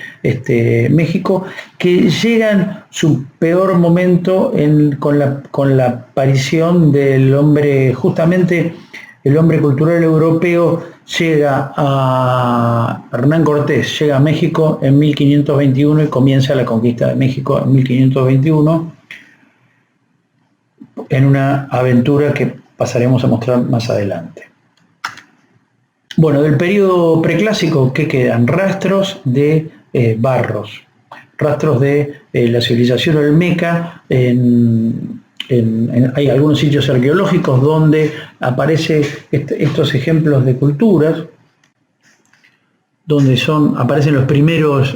México que llegan su peor momento con la aparición del hombre, justamente el hombre cultural europeo. Hernán Cortés llega a México en 1521 y comienza la conquista de México en 1521, en una aventura que pasaremos a mostrar más adelante. Bueno, del periodo preclásico, ¿qué quedan? Rastros de barros, rastros de la civilización olmeca. Hay algunos sitios arqueológicos donde aparecen estos ejemplos de culturas, donde aparecen los primeros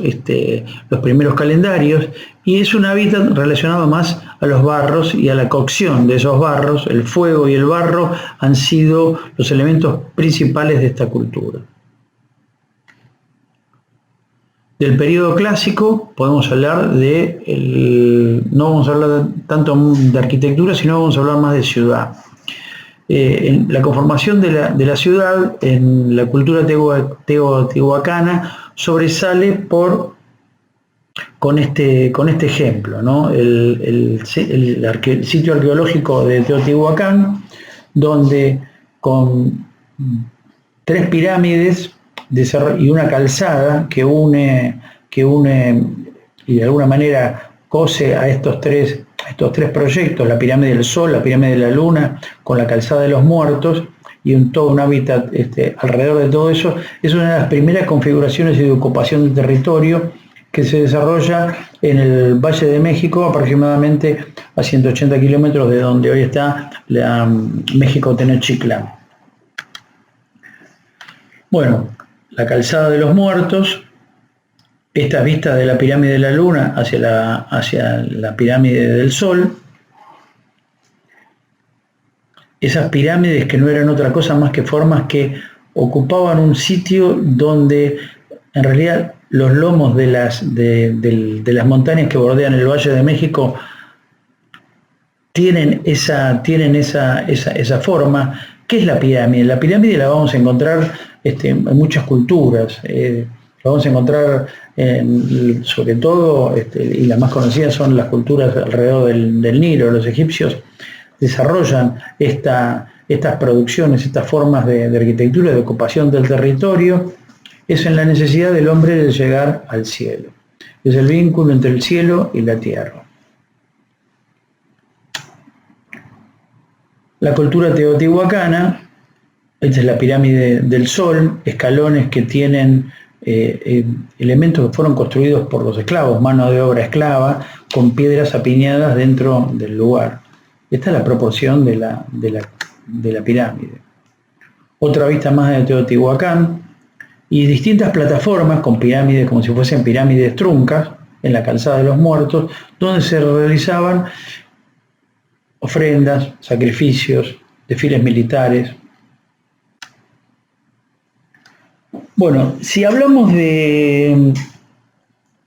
calendarios, y es un hábitat relacionado más a los barros y a la cocción de esos barros. El fuego y el barro han sido los elementos principales de esta cultura. Del periodo clásico podemos hablar no vamos a hablar tanto de arquitectura, sino vamos a hablar más de ciudad. La conformación de la ciudad en la cultura teotihuacana sobresale con este ejemplo, ¿no? El sitio arqueológico de Teotihuacán, donde con 3 pirámides y una calzada que une y de alguna manera cose a estos tres proyectos, la pirámide del Sol, la pirámide de la Luna, con la calzada de los muertos, y todo un hábitat alrededor de todo eso. Es una de las primeras configuraciones de ocupación del territorio que se desarrolla en el Valle de México, aproximadamente a 180 kilómetros de donde hoy está la México Tenochtitlan. Bueno, la calzada de los muertos, esta vista de la pirámide de la Luna hacia la pirámide del Sol, esas pirámides que no eran otra cosa más que formas que ocupaban un sitio donde en realidad los lomos de las montañas que bordean el Valle de México tienen esa forma. ¿Qué es la pirámide? La pirámide la vamos a encontrar en muchas culturas. La vamos a encontrar sobre todo, y las más conocidas son las culturas alrededor del Nilo. Los egipcios desarrollan estas producciones, estas formas de arquitectura, de ocupación del territorio. Es en la necesidad del hombre de llegar al cielo. Es el vínculo entre el cielo y la tierra. La cultura teotihuacana, esta es la pirámide del Sol, escalones que tienen elementos que fueron construidos por los esclavos, mano de obra esclava, con piedras apiñadas dentro del lugar. Esta es la proporción de la pirámide. Otra vista más de Teotihuacán y distintas plataformas con pirámides, como si fuesen pirámides truncas, en la calzada de los muertos, donde se realizaban ofrendas, sacrificios, desfiles militares. Bueno, si hablamos de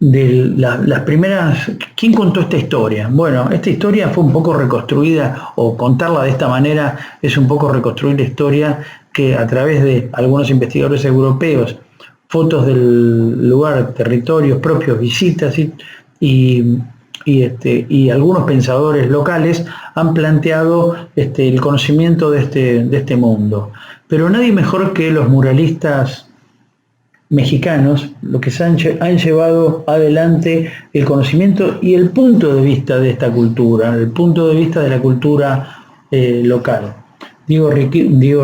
las primeras, ¿quién contó esta historia? Bueno, esta historia fue un poco reconstruida, o contarla de esta manera es un poco reconstruir la historia que a través de algunos investigadores europeos, fotos del lugar, territorios propios, visitas y algunos pensadores locales han planteado el conocimiento de este mundo. Pero nadie mejor que los muralistas mexicanos, los que han llevado adelante el conocimiento y el punto de vista de esta cultura, el punto de vista de la cultura local. Diego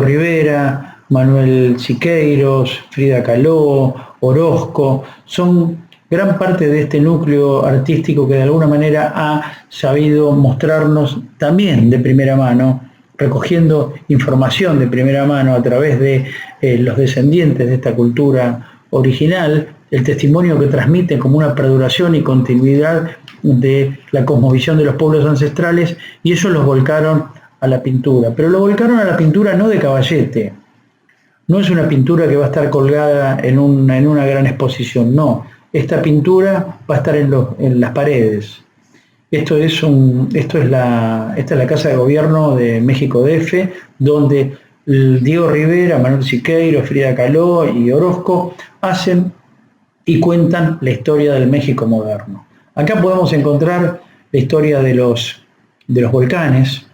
Rivera, Manuel Siqueiros, Frida Kahlo, Orozco, son gran parte de este núcleo artístico que de alguna manera ha sabido mostrarnos también de primera mano, recogiendo información de primera mano a través de los descendientes de esta cultura original, el testimonio que transmite como una perduración y continuidad de la cosmovisión de los pueblos ancestrales, y eso los volcaron a la pintura. Pero lo volcaron a la pintura no de caballete, no es una pintura que va a estar colgada en una gran exposición, no. Esta pintura va a estar en las paredes. Esta es la Casa de Gobierno de México DF, donde Diego Rivera, Manuel Siqueiros, Frida Kahlo y Orozco hacen y cuentan la historia del México moderno. Acá podemos encontrar la historia de los volcanes,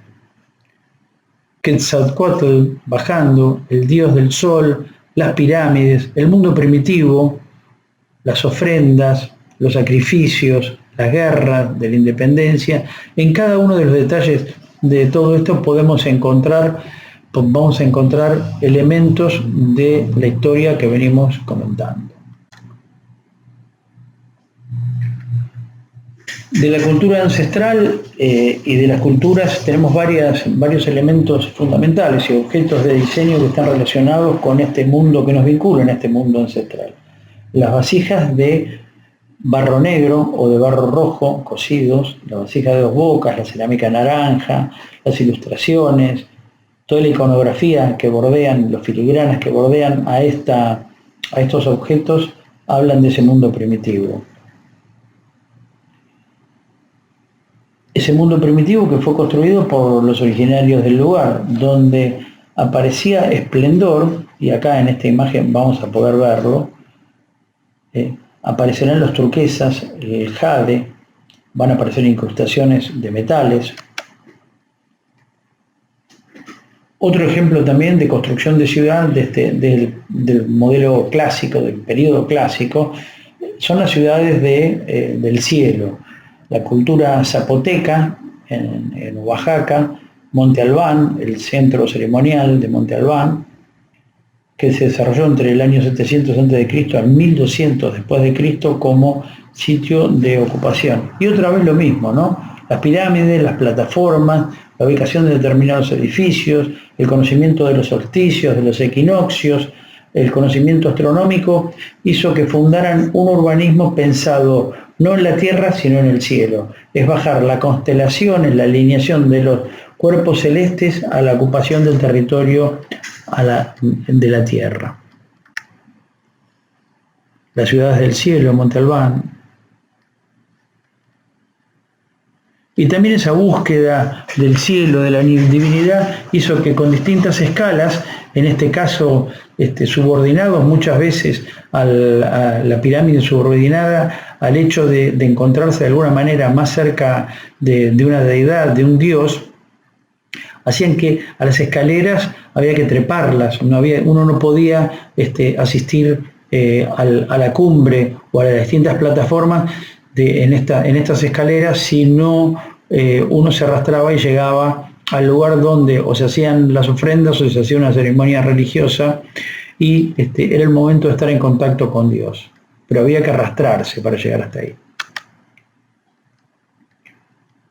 Quetzalcóatl bajando, el dios del sol, las pirámides, el mundo primitivo, las ofrendas, los sacrificios, las guerras de la independencia. En cada uno de los detalles de todo esto vamos a encontrar elementos de la historia que venimos comentando. De la cultura ancestral y de las culturas tenemos varios elementos fundamentales y objetos de diseño que están relacionados con este mundo que nos vincula en este mundo ancestral. Las vasijas de barro negro o de barro rojo cocidos, la vasija de 2 bocas, la cerámica naranja, las ilustraciones, toda la iconografía que bordean, los filigranas que bordean a estos objetos hablan de ese mundo primitivo. Ese mundo primitivo que fue construido por los originarios del lugar, donde aparecía esplendor, y acá en esta imagen vamos a poder verlo, aparecerán los turquesas, el jade, van a aparecer incrustaciones de metales. Otro ejemplo también de construcción de ciudad del modelo clásico, del periodo clásico, son las ciudades del cielo. La cultura zapoteca en Oaxaca, Monte Albán, el centro ceremonial de Monte Albán, que se desarrolló entre el año 700 a.C. al 1200 después de Cristo como sitio de ocupación. Y otra vez lo mismo, ¿no? Las pirámides, las plataformas, la ubicación de determinados edificios, el conocimiento de los solsticios, de los equinoccios, el conocimiento astronómico hizo que fundaran un urbanismo pensado no en la tierra sino en el cielo. Es bajar la constelación, la alineación de los cuerpos celestes a la ocupación del territorio de la tierra. Las ciudades del cielo, Monte Albán. Y también esa búsqueda del cielo, de la divinidad, hizo que con distintas escalas, en este caso subordinados muchas veces a la pirámide subordinada al hecho de encontrarse de alguna manera más cerca de una deidad, de un dios, hacían que a las escaleras había que treparlas, uno no podía asistir a la cumbre o a las distintas plataformas en estas escaleras si no uno se arrastraba y llegaba al lugar donde o se hacían las ofrendas o se hacía una ceremonia religiosa y era el momento de estar en contacto con Dios. Pero había que arrastrarse para llegar hasta ahí.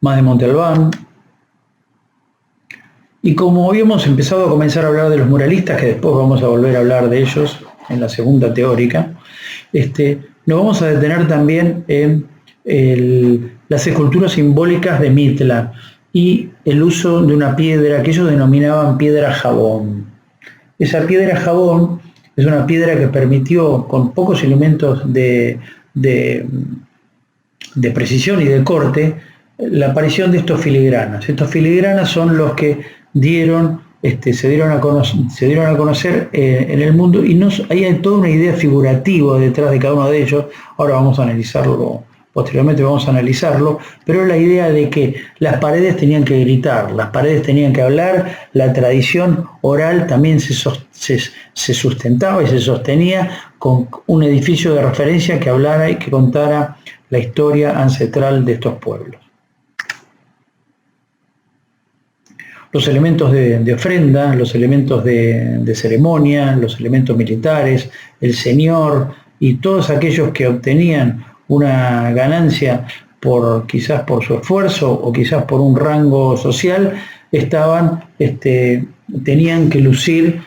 Más de Monte Albán. Y como habíamos empezado a comenzar a hablar de los muralistas, que después vamos a volver a hablar de ellos en la segunda teórica, nos vamos a detener también en las esculturas simbólicas de Mitla y el uso de una piedra que ellos denominaban piedra jabón. Esa piedra jabón es una piedra que permitió, con pocos elementos de precisión y de corte, la aparición de estos filigranas. Estos filigranas son los que se dieron a conocer en el mundo, y hay toda una idea figurativa detrás de cada uno de ellos. Ahora vamos a analizarlo, posteriormente vamos a analizarlo, pero la idea de que las paredes tenían que gritar, las paredes tenían que hablar, la tradición oral también se sustentaba y se sostenía con un edificio de referencia que hablara y que contara la historia ancestral de estos pueblos. Los elementos de ofrenda, los elementos de ceremonia, los elementos militares, el señor y todos aquellos que obtenían una ganancia quizás por su esfuerzo o quizás por un rango social, tenían que lucir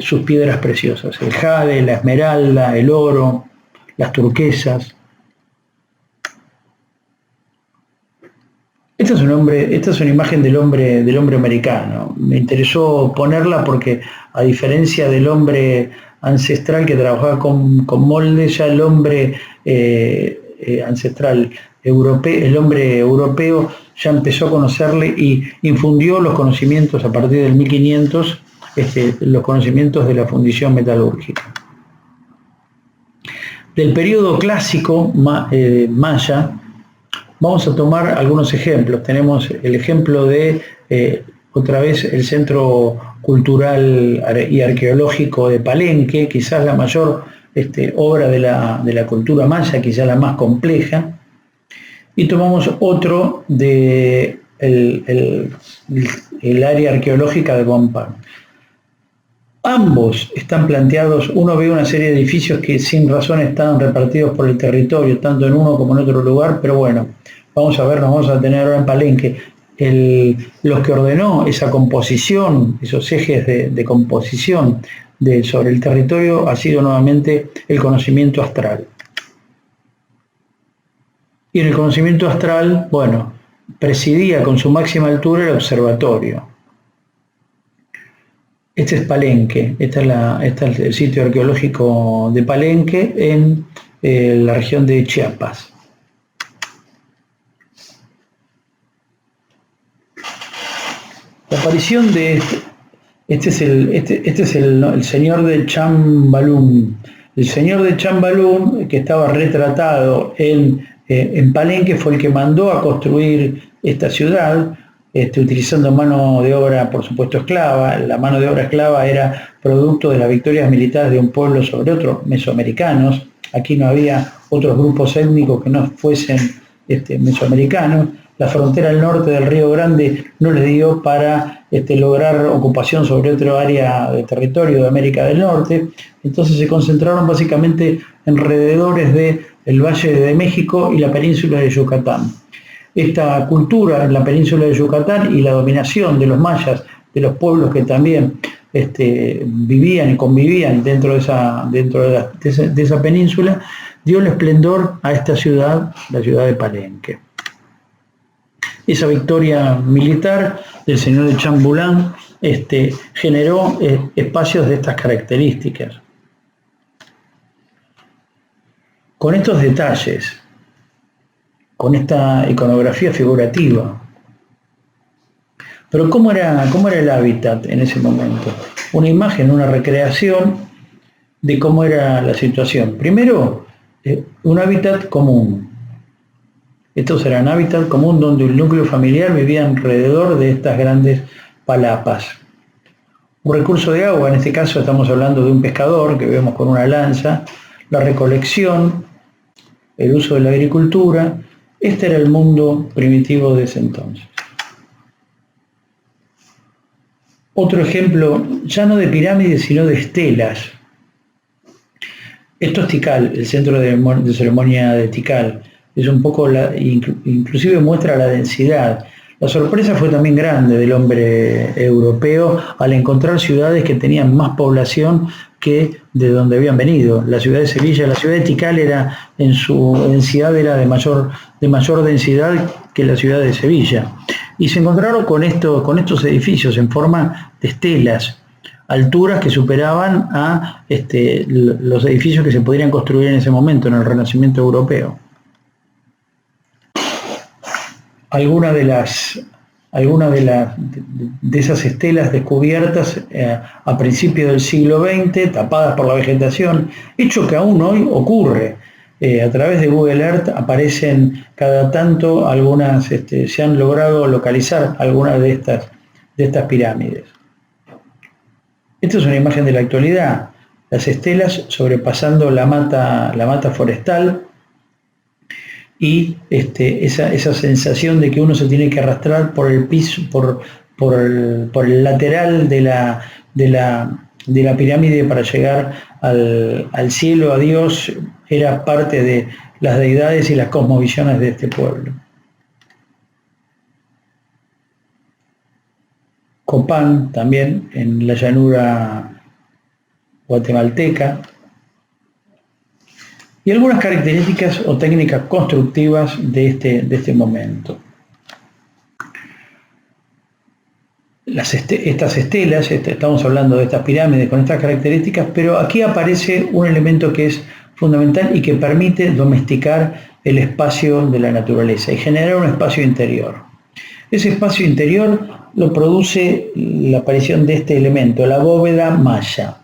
sus piedras preciosas, el jade, la esmeralda, el oro, las turquesas. Esta es una imagen del hombre americano. Me interesó ponerla porque, a diferencia del hombre ancestral que trabajaba con moldes, ya el hombre ancestral europeo, el hombre europeo ya empezó a conocerle y infundió los conocimientos a partir del 1500, los conocimientos de la fundición metalúrgica. Del periodo clásico maya, vamos a tomar algunos ejemplos. Tenemos el ejemplo de, otra vez, el Centro Cultural y Arqueológico de Palenque, quizás la mayor obra de la cultura maya, quizás la más compleja. Y tomamos otro de el área arqueológica de Bonpán. Ambos están planteados, uno ve una serie de edificios que sin razón están repartidos por el territorio, tanto en uno como en otro lugar, pero bueno, nos vamos a tener ahora en Palenque. Los que ordenó esa composición, esos ejes de composición sobre el territorio, ha sido nuevamente el conocimiento astral. Y en el conocimiento astral, bueno, presidía con su máxima altura el observatorio. Este es Palenque, este es el sitio arqueológico de Palenque en la región de Chiapas. La aparición de este es el señor de Chambalún. El señor de Chambalún, que estaba retratado en Palenque, fue el que mandó a construir esta ciudad, utilizando mano de obra, por supuesto, esclava. La mano de obra esclava era producto de las victorias militares de un pueblo sobre otro, mesoamericanos. Aquí no había otros grupos étnicos que no fuesen mesoamericanos. La frontera al norte del Río Grande no les dio para lograr ocupación sobre otro área de territorio de América del Norte. Entonces se concentraron básicamente en alrededores del Valle de México y la península de Yucatán. Esta cultura en la península de Yucatán y la dominación de los mayas, de los pueblos que también vivían y convivían dentro de esa península, dio el esplendor a esta ciudad, la ciudad de Palenque. Esa victoria militar del señor de Chambulán generó espacios de estas características. Con estos detalles, con esta iconografía figurativa. Pero ¿cómo era el hábitat en ese momento? Una imagen, una recreación de cómo era la situación. Primero, un hábitat común. Estos eran hábitat común donde el núcleo familiar vivía alrededor de estas grandes palapas. Un recurso de agua, en este caso estamos hablando de un pescador que vemos con una lanza, la recolección, el uso de la agricultura. Este era el mundo primitivo de ese entonces. Otro ejemplo, ya no de pirámides, sino de estelas. Esto es Tikal, el centro de ceremonia de Tikal. Es un poco, inclusive muestra la densidad. La sorpresa fue también grande del hombre europeo al encontrar ciudades que tenían más población que de donde habían venido. La ciudad de Sevilla, la ciudad de Tikal era, en su densidad, era de mayor densidad que la ciudad de Sevilla. Y se encontraron con estos edificios en forma de estelas, alturas que superaban a los edificios que se podrían construir en ese momento, en el Renacimiento europeo. Algunas de esas estelas descubiertas a principios del siglo XX, tapadas por la vegetación, hecho que aún hoy ocurre. A través de Google Earth aparecen cada tanto algunas, se han logrado localizar algunas de estas pirámides. Esta es una imagen de la actualidad, las estelas sobrepasando la mata forestal y esa sensación de que uno se tiene que arrastrar por el piso, por el lateral de la pirámide para llegar al cielo, a Dios, era parte de las deidades y las cosmovisiones de este pueblo. Copán, también en la llanura guatemalteca, y algunas características o técnicas constructivas de este momento. Estas estelas, estamos hablando de estas pirámides con estas características, pero aquí aparece un elemento que es fundamental y que permite domesticar el espacio de la naturaleza y generar un espacio interior. Ese espacio interior lo produce la aparición de este elemento, la bóveda maya.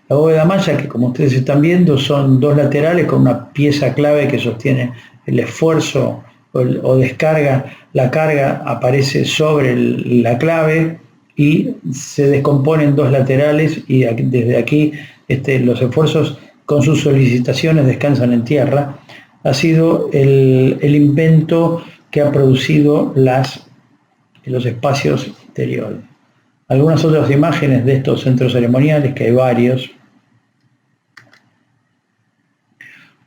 La bóveda maya, que como ustedes están viendo, son dos laterales con una pieza clave que sostiene el esfuerzo o descarga. La carga aparece sobre la clave y se descomponen dos laterales, y desde aquí los esfuerzos con sus solicitaciones descansan en tierra. Ha sido el invento que ha producido los espacios interiores. Algunas otras imágenes de estos centros ceremoniales, que hay varios,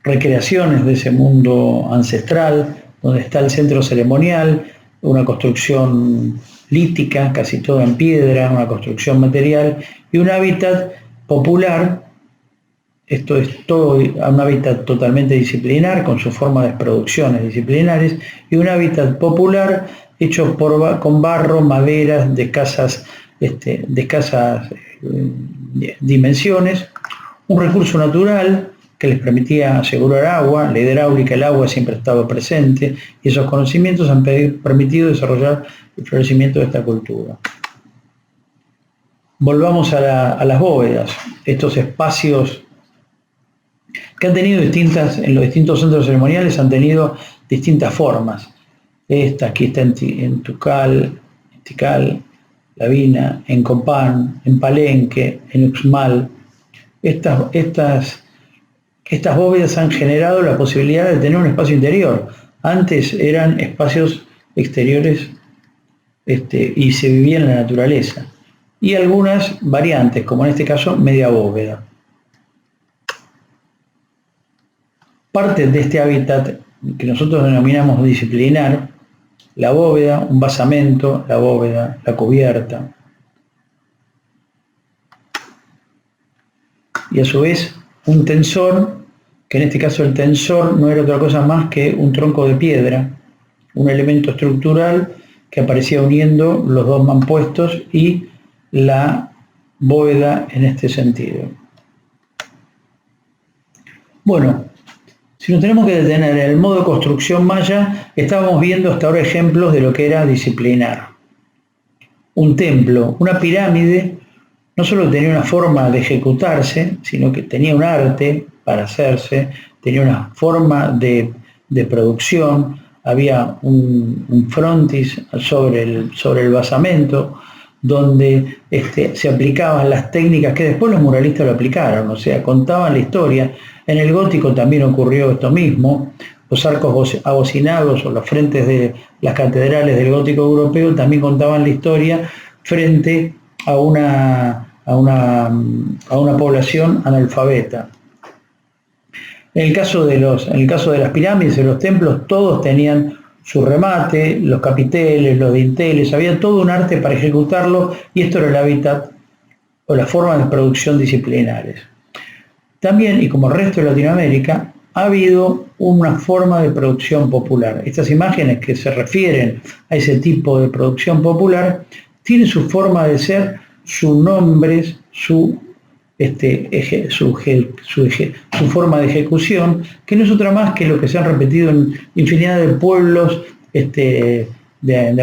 recreaciones de ese mundo ancestral, donde está el centro ceremonial, una construcción lítica, casi toda en piedra, una construcción material, y un hábitat popular. Esto es todo un hábitat totalmente disciplinar, con su forma de producciones disciplinares, y un hábitat popular hecho con barro, maderas de escasas dimensiones, un recurso natural que les permitía asegurar agua. La hidráulica, el agua siempre ha estado presente, y esos conocimientos han permitido desarrollar el florecimiento de esta cultura. Volvamos a las bóvedas, estos espacios que han tenido en los distintos centros ceremoniales han tenido distintas formas. Aquí está en Tikal, Lavina, en Copán, en Palenque, en Uxmal. Estas bóvedas han generado la posibilidad de tener un espacio interior. Antes eran espacios exteriores y se vivía en la naturaleza. Y algunas variantes, como en este caso media bóveda. Parte de este hábitat que nosotros denominamos disciplinar, la bóveda, un basamento, la bóveda, la cubierta, y a su vez un tensor, que en este caso el tensor no era otra cosa más que un tronco de piedra, un elemento estructural que aparecía uniendo los dos mampuestos y la bóveda en este sentido. Bueno, si nos tenemos que detener en el modo construcción maya, estábamos viendo hasta ahora ejemplos de lo que era disciplinar. Un templo, una pirámide, no solo tenía una forma de ejecutarse, sino que tenía un arte para hacerse, tenía una forma de producción, había un frontis sobre el basamento, donde se aplicaban las técnicas que después los muralistas lo aplicaron, o sea, contaban la historia. En el gótico también ocurrió esto mismo. Los arcos abocinados o los frentes de las catedrales del gótico europeo también contaban la historia frente a una población analfabeta. En el caso de las pirámides, de los templos, todos tenían su remate, los capiteles, los dinteles, había todo un arte para ejecutarlo, y esto era el hábitat o las formas de producción disciplinares. También, y como el resto de Latinoamérica, ha habido una forma de producción popular. Estas imágenes que se refieren a ese tipo de producción popular tienen su forma de ser, sus nombres, su forma de ejecución, que no es otra más que lo que se han repetido en infinidad de pueblos de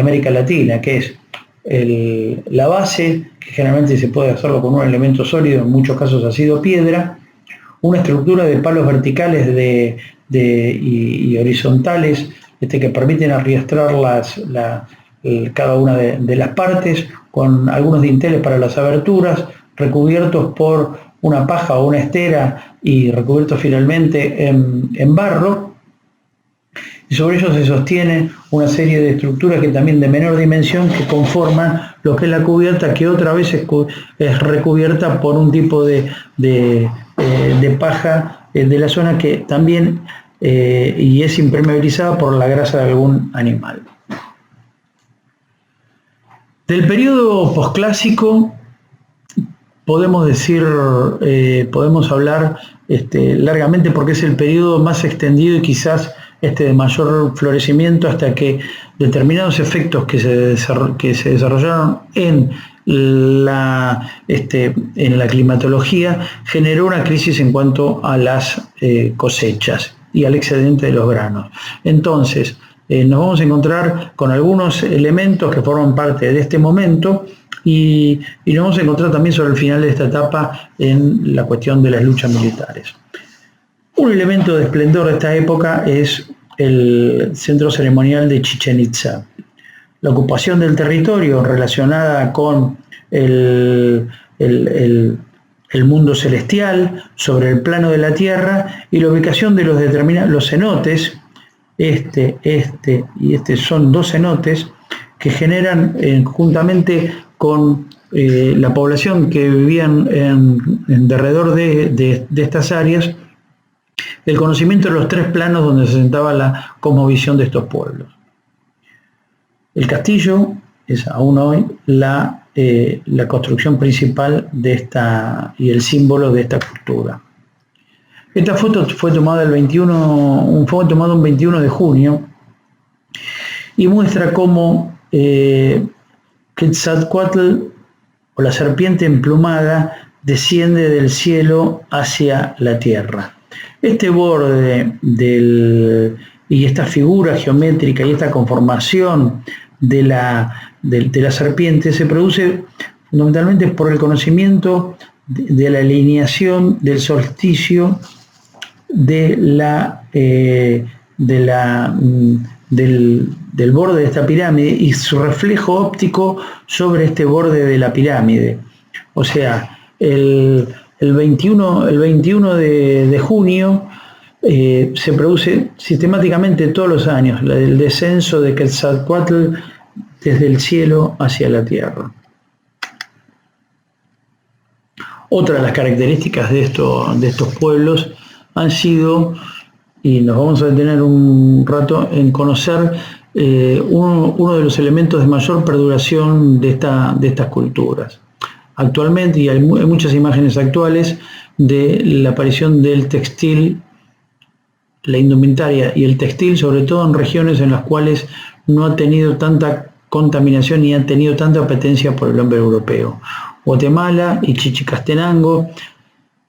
América Latina, que es la base, que generalmente se puede hacerlo con un elemento sólido, en muchos casos ha sido piedra, una estructura de palos verticales y horizontales que permiten arriestrar cada una de las partes, con algunos dinteles para las aberturas, recubiertos por una paja o una estera y recubiertos finalmente en barro, y sobre ellos se sostiene una serie de estructuras que también de menor dimensión, que conforman lo que es la cubierta, que otra vez es recubierta por un tipo de paja de la zona, que también y es impermeabilizada por la grasa de algún animal. Del periodo posclásico podemos hablar largamente, porque es el periodo más extendido y quizás de mayor florecimiento, hasta que determinados efectos que se desarrollaron en la climatología generó una crisis en cuanto a las cosechas y al excedente de los granos. Entonces, nos vamos a encontrar con algunos elementos que forman parte de este momento, y nos vamos a encontrar también sobre el final de esta etapa en la cuestión de las luchas militares. Un elemento de esplendor de esta época es el centro ceremonial de Chichén Itzá. La ocupación del territorio relacionada con el mundo celestial sobre el plano de la tierra, y la ubicación de los cenotes, son dos cenotes que generan juntamente con la población que vivían en derredor de estas áreas, el conocimiento de los tres planos donde se sentaba la cosmovisión de estos pueblos. El castillo es aún hoy la construcción principal y el símbolo de esta cultura. Esta foto fue tomada un 21 de junio y muestra cómo Quetzalcóatl, o la serpiente emplumada, desciende del cielo hacia la tierra. Este borde y esta figura geométrica y esta conformación de la serpiente se produce fundamentalmente por el conocimiento de la alineación del solsticio del borde de esta pirámide y su reflejo óptico sobre este borde de la pirámide. O sea, el 21 de junio se produce sistemáticamente todos los años el descenso de Quetzalcóatl desde el cielo hacia la tierra. Otra de las características de estos pueblos han sido, y nos vamos a detener un rato en conocer uno de los elementos de mayor perduración de estas culturas. Actualmente, y hay muchas imágenes actuales de la aparición del textil, la indumentaria y el textil, sobre todo en regiones en las cuales no ha tenido tanta contaminación ni ha tenido tanta apetencia por el hombre europeo. Guatemala y Chichicastenango.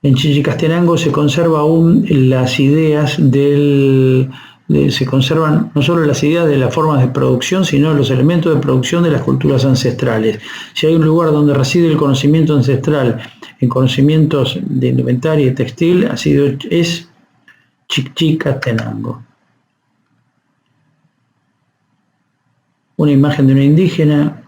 En Chichicastenango se conserva aún las ideas se conservan no solo las ideas de las formas de producción, sino los elementos de producción de las culturas ancestrales. Si hay un lugar donde reside el conocimiento ancestral en conocimientos de indumentaria y textil, es Chichicastenango. Una imagen de una indígena.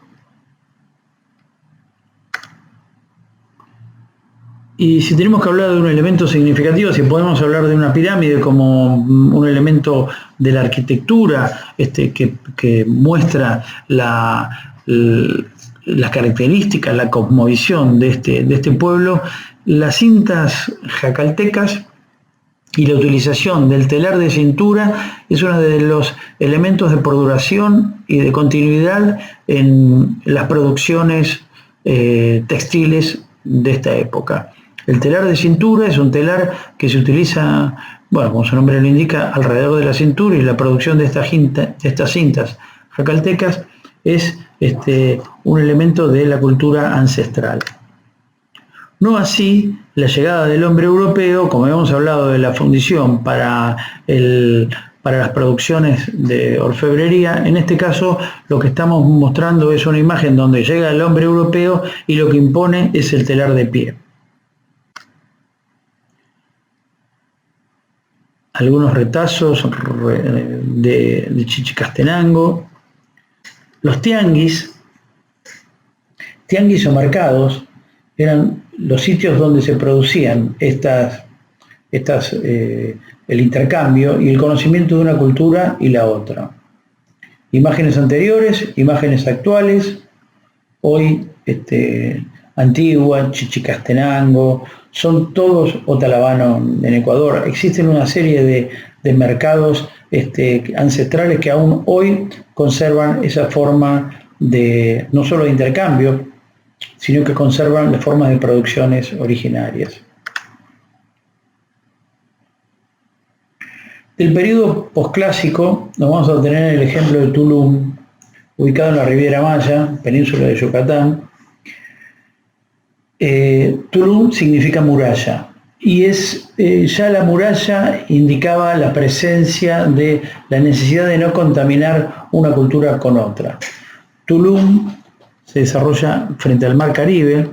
Y si tenemos que hablar de un elemento significativo, si podemos hablar de una pirámide como un elemento de la arquitectura que muestra la las características, la cosmovisión de este pueblo, las cintas jacaltecas y la utilización del telar de cintura es uno de los elementos de perduración y de continuidad en las producciones textiles de esta época. El telar de cintura es un telar que se utiliza, bueno, como su nombre lo indica, alrededor de la cintura, y la producción de estas cintas jacaltecas es un elemento de la cultura ancestral. No así la llegada del hombre europeo, como habíamos hablado de la fundición para las producciones de orfebrería. En este caso lo que estamos mostrando es una imagen donde llega el hombre europeo y lo que impone es el telar de pie. Algunos retazos de Chichicastenango. Los tianguis o mercados eran los sitios donde se producían el intercambio y el conocimiento de una cultura y la otra. Imágenes anteriores, imágenes actuales, hoy Antigua, Chichicastenango, son todos Otalabano en Ecuador. Existen una serie de mercados ancestrales que aún hoy conservan esa forma de no solo de intercambio, sino que conservan las formas de producciones originarias. Del periodo posclásico nos vamos a tener el ejemplo de Tulum, ubicado en la Riviera Maya, península de Yucatán. Tulum significa muralla, y ya la muralla indicaba la presencia de la necesidad de no contaminar una cultura con otra. Tulum se desarrolla frente al Mar Caribe,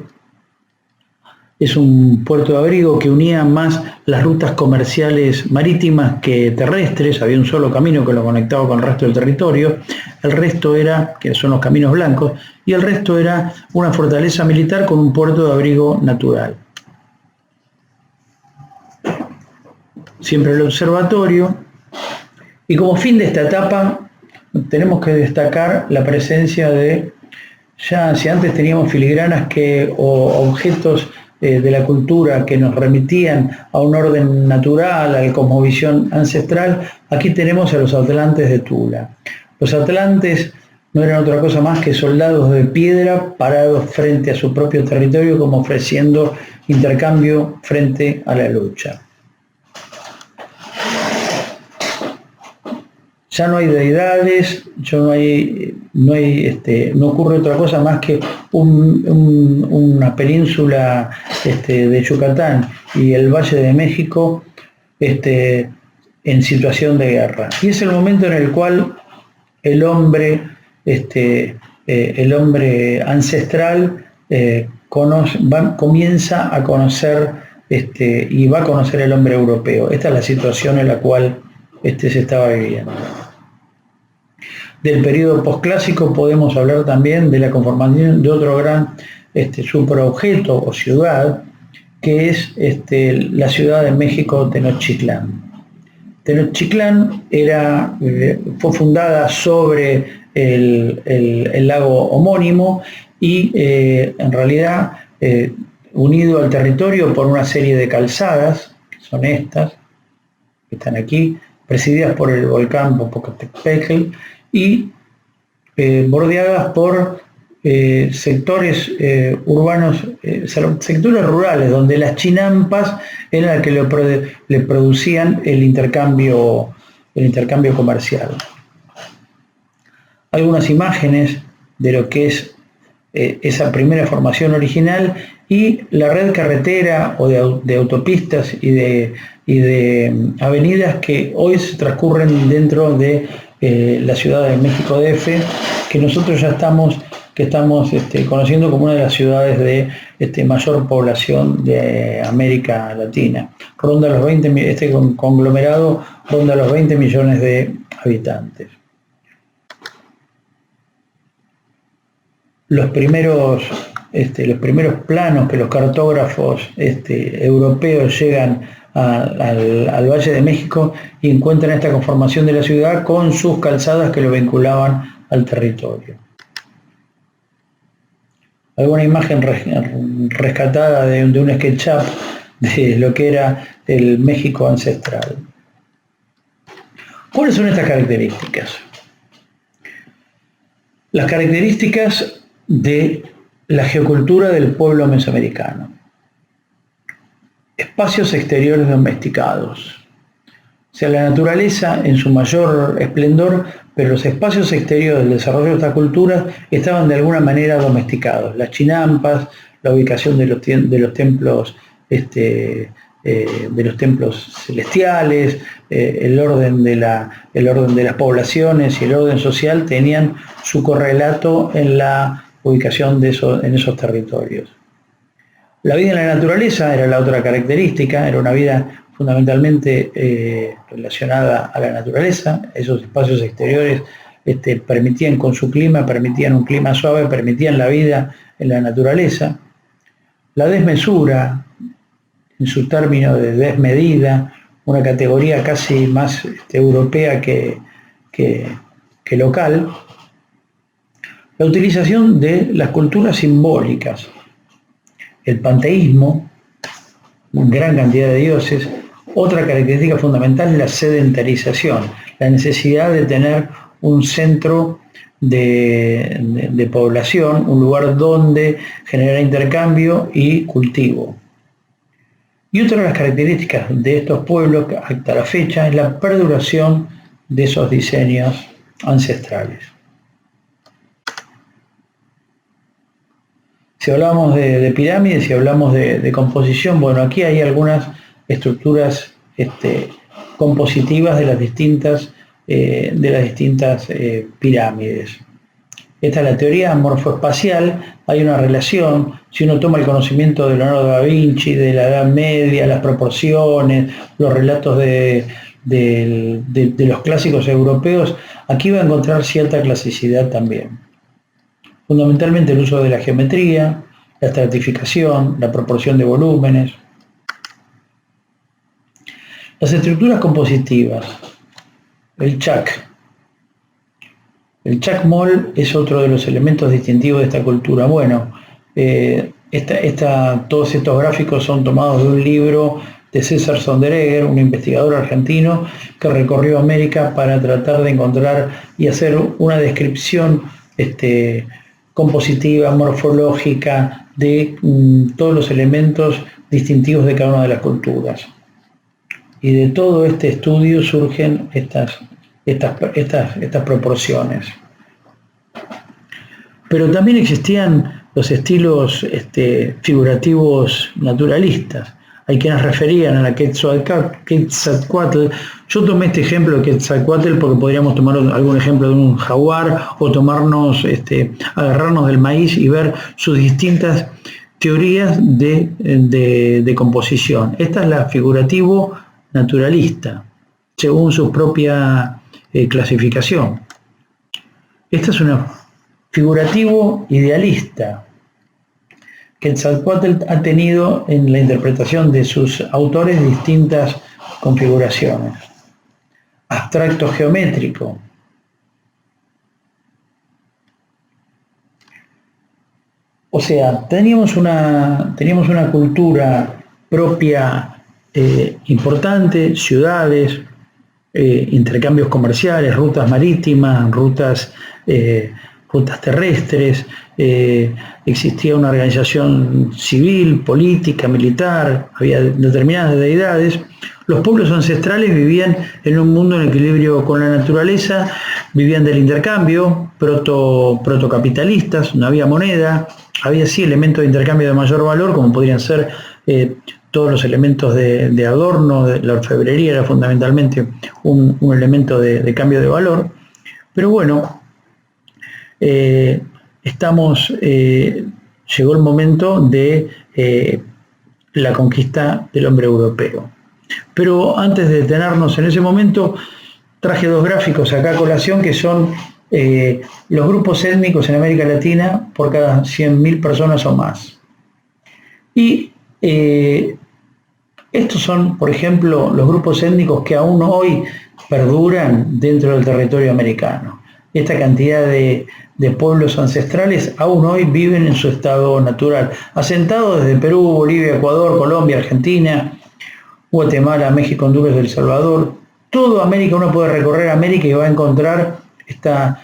es un puerto de abrigo que unía más las rutas comerciales marítimas que terrestres. Había un solo camino que lo conectaba con el resto del territorio, el resto que son los caminos blancos, y el resto era una fortaleza militar con un puerto de abrigo natural. Siempre el observatorio, y como fin de esta etapa tenemos que destacar la presencia de, ya si antes teníamos filigranas o objetos de la cultura que nos remitían a un orden natural, a la cosmovisión ancestral, aquí tenemos a los atlantes de Tula. Los atlantes no eran otra cosa más que soldados de piedra parados frente a su propio territorio, como ofreciendo intercambio frente a la lucha. Ya no hay deidades, no ocurre otra cosa más que una península de Yucatán y el Valle de México en situación de guerra. Y es el momento en el cual el hombre ancestral comienza a conocer y va a conocer el hombre europeo. Esta es la situación en la cual se estaba viviendo. Del periodo posclásico podemos hablar también de la conformación de otro gran superobjeto o ciudad, que es la Ciudad de México, Tenochtitlán. Tenochtitlán fue fundada sobre el lago homónimo y en realidad unido al territorio por una serie de calzadas, que son estas, que están aquí, presididas por el volcán Popocatépetl y bordeadas por sectores urbanos, sectores rurales, donde las chinampas eran las que le producían el intercambio comercial. Algunas imágenes de lo que es esa primera formación original y la red carretera o de autopistas y de avenidas que hoy se transcurren dentro de la Ciudad de México DF, que nosotros ya estamos conociendo como una de las ciudades de mayor población de América Latina. Ronda los 20, este conglomerado ronda los 20 millones de habitantes. Los primeros planos que los cartógrafos europeos llegan al Valle de México y encuentran esta conformación de la ciudad con sus calzadas que lo vinculaban al territorio. alguna imagen rescatada de un SketchUp de lo que era el México ancestral. ¿Cuáles son estas características? Las características de la geocultura del pueblo mesoamericano. Espacios exteriores domesticados. O sea, la naturaleza en su mayor esplendor, pero los espacios exteriores del desarrollo de estas culturas estaban de alguna manera domesticados. Las chinampas, la ubicación de los templos celestiales, el orden de las poblaciones y el orden social tenían su correlato en la ubicación en esos territorios. La vida en la naturaleza era la otra característica, era una vida fundamentalmente relacionada a la naturaleza. Esos espacios exteriores permitían con su clima, permitían un clima suave, permitían la vida en la naturaleza. La desmesura, en su término de desmedida, una categoría casi más europea que local. La utilización de las culturas simbólicas, el panteísmo, una gran cantidad de dioses. Otra característica fundamental es la sedentarización, la necesidad de tener un centro de población, un lugar donde generar intercambio y cultivo. Y otra de las características de estos pueblos hasta la fecha es la perduración de esos diseños ancestrales. Si hablamos de pirámides, si hablamos de composición, bueno, aquí hay algunas estructuras compositivas de las distintas pirámides. Esta es la teoría morfoespacial. Hay una relación, si uno toma el conocimiento de Leonardo da Vinci, de la Edad Media, las proporciones, los relatos de los clásicos europeos, aquí va a encontrar cierta clasicidad también. Fundamentalmente el uso de la geometría, la estratificación, la proporción de volúmenes. Las estructuras compositivas, el chac. El chacmol es otro de los elementos distintivos de esta cultura. Bueno, todos estos gráficos son tomados de un libro de César Sonderegger, un investigador argentino que recorrió América para tratar de encontrar y hacer una descripción compositiva, morfológica de todos los elementos distintivos de cada una de las culturas. Y de todo este estudio surgen estas proporciones. Pero también existían los estilos figurativos naturalistas. Hay quienes referían a la Quetzalcóatl. Yo tomé este ejemplo de Quetzalcóatl porque podríamos tomar algún ejemplo de un jaguar o agarrarnos del maíz y ver sus distintas teorías de composición. Esta es la figurativo naturalista, según su propia clasificación. Esta es una figurativo idealista. Quetzalcóatl ha tenido en la interpretación de sus autores distintas configuraciones. Abstracto geométrico. O sea, teníamos una cultura propia importante, ciudades, intercambios comerciales, rutas marítimas, rutas terrestres, existía una organización civil, política, militar, había determinadas deidades. Los pueblos ancestrales vivían en un mundo en equilibrio con la naturaleza, vivían del intercambio, protocapitalistas, no había moneda, había sí elementos de intercambio de mayor valor, como podrían ser todos los elementos de adorno, la orfebrería era fundamentalmente un elemento de cambio de valor, pero bueno, llegó el momento de la conquista del hombre europeo. Pero antes de detenernos en ese momento, traje dos gráficos acá a colación que son los grupos étnicos en América Latina por cada 100.000 personas o más. Y estos son, por ejemplo, los grupos étnicos que aún hoy perduran dentro del territorio americano. esta cantidad de pueblos ancestrales aún hoy viven en su estado natural, asentados desde Perú, Bolivia, Ecuador, Colombia, Argentina, Guatemala, México, Honduras, El Salvador. Todo América, uno puede recorrer América y va a encontrar esta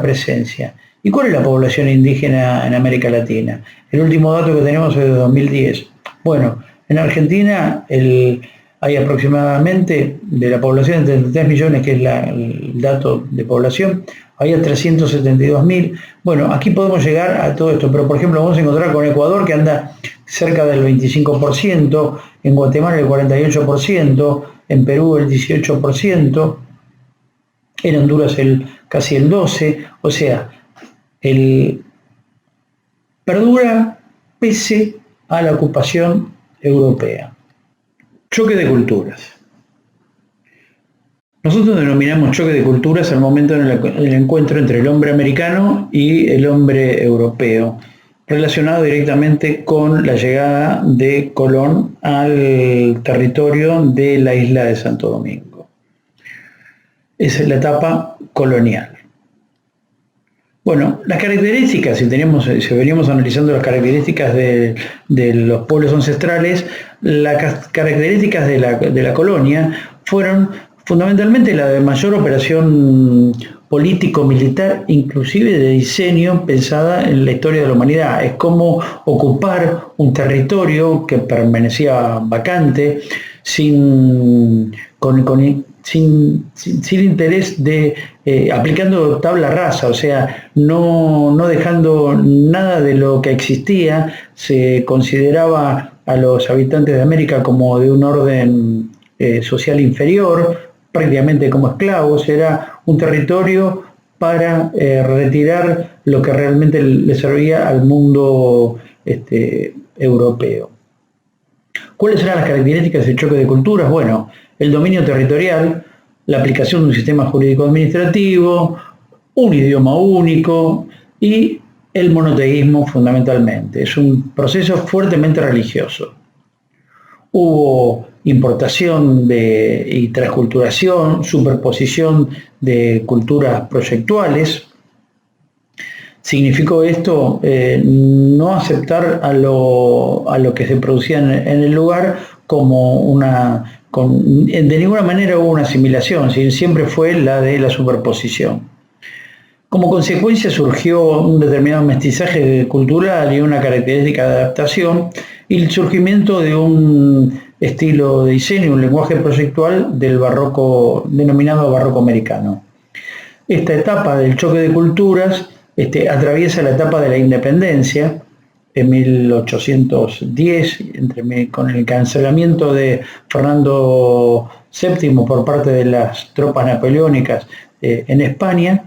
presencia. ¿Y cuál es la población indígena en América Latina? El último dato que tenemos es de 2010. Bueno, en Argentina hay aproximadamente, de la población de 33 millones, que es el dato de población, había 372.000. Bueno, aquí podemos llegar a todo esto, pero por ejemplo vamos a encontrar con Ecuador, que anda cerca del 25%, en Guatemala el 48%, en Perú el 18%, en Honduras casi el 12%, o sea, perdura pese a la ocupación europea. Choque de culturas. Nosotros denominamos choque de culturas al momento del encuentro entre el hombre americano y el hombre europeo, relacionado directamente con la llegada de Colón al territorio de la isla de Santo Domingo. Esa es la etapa colonial. Bueno, las características, si veníamos analizando las características de los pueblos ancestrales, las características de la colonia fueron fundamentalmente la de mayor operación político-militar, inclusive de diseño, pensada en la historia de la humanidad. Es como ocupar un territorio que permanecía vacante, sin interés de aplicando tabla rasa, o sea, no dejando nada de lo que existía. Se consideraba a los habitantes de América como de un orden social inferior, prácticamente como esclavos. Era un territorio para retirar lo que realmente le servía al mundo europeo. ¿Cuáles eran las características del choque de culturas? Bueno, el dominio territorial, la aplicación de un sistema jurídico administrativo, un idioma único y el monoteísmo fundamentalmente. Es un proceso fuertemente religioso. Hubo importación y transculturación, superposición de culturas proyectuales. Significó esto no aceptar a lo que se producía en el lugar como de ninguna manera hubo una asimilación, siempre fue la de la superposición. Como consecuencia surgió un determinado mestizaje cultural y una característica de adaptación y el surgimiento de un estilo de diseño, un lenguaje proyectual del barroco, denominado barroco americano. Esta etapa del choque de culturas atraviesa la etapa de la independencia en 1810, con el cancelamiento de Fernando VII por parte de las tropas napoleónicas en España.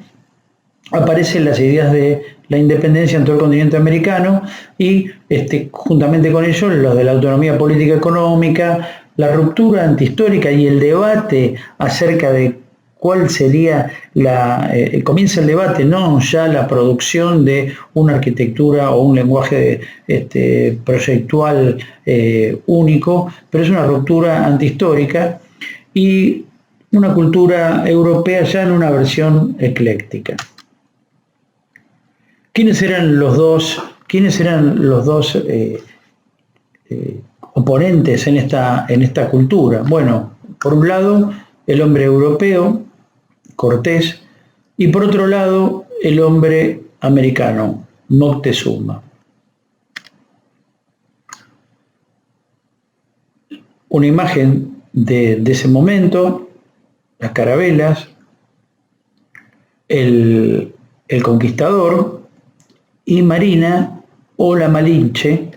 Aparecen las ideas de la independencia en todo el continente americano y juntamente con ello los de la autonomía política económica, la ruptura antihistórica y el debate acerca de cuál sería comienza el debate, no ya la producción de una arquitectura o un lenguaje proyectual único, pero es una ruptura antihistórica y una cultura europea ya en una versión ecléctica. ¿Quiénes eran los dos oponentes en esta cultura? Bueno, por un lado, el hombre europeo, Cortés, y por otro lado, el hombre americano, Moctezuma. Una imagen de ese momento, las carabelas, el conquistador y Marina o la Malinche,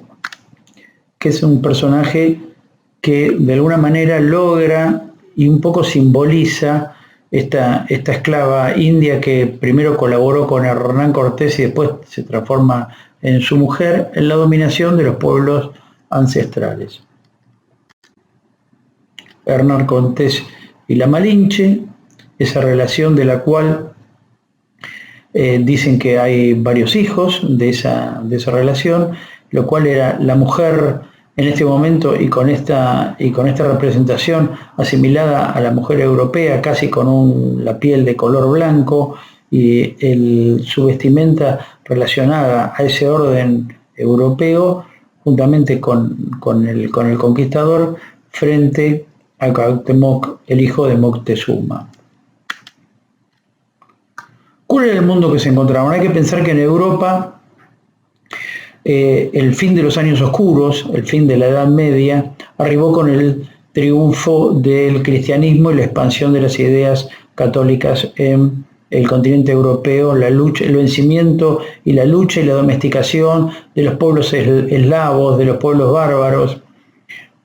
que es un personaje que de alguna manera logra y un poco simboliza esta esclava india que primero colaboró con Hernán Cortés y después se transforma en su mujer en la dominación de los pueblos ancestrales. Hernán Cortés y la Malinche, esa relación de la cual dicen que hay varios hijos de esa relación, lo cual era la mujer en este momento y con esta representación asimilada a la mujer europea, casi con la piel de color blanco y su vestimenta relacionada a ese orden europeo, juntamente con el conquistador, frente a Cuauhtémoc, el hijo de Moctezuma. ¿Cuál era el mundo que se encontraban? Hay que pensar que en Europa el fin de los años oscuros, el fin de la Edad Media, arribó con el triunfo del cristianismo y la expansión de las ideas católicas en el continente europeo, la lucha, el vencimiento y la lucha y la domesticación de los pueblos eslavos, de los pueblos bárbaros.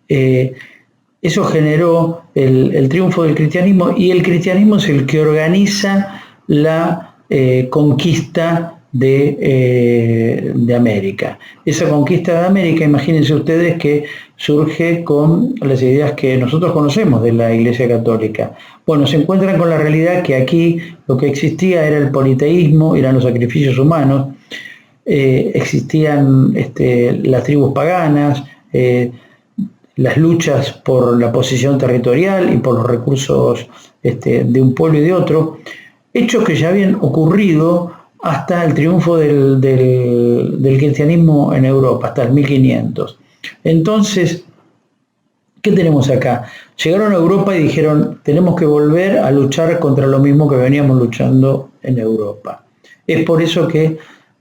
Eso generó el triunfo del cristianismo, y el cristianismo es el que organiza la conquista de América. Esa conquista de América, imagínense ustedes que surge con las ideas que nosotros conocemos de la Iglesia Católica. Bueno, se encuentran con la realidad que aquí lo que existía era el politeísmo, eran los sacrificios humanos, existían las tribus paganas, las luchas por la posición territorial y por los recursos de un pueblo y de otro, hechos que ya habían ocurrido hasta el triunfo del cristianismo en Europa, hasta el 1500. Entonces, ¿qué tenemos acá? Llegaron a Europa y dijeron, tenemos que volver a luchar contra lo mismo que veníamos luchando en Europa. Es por eso que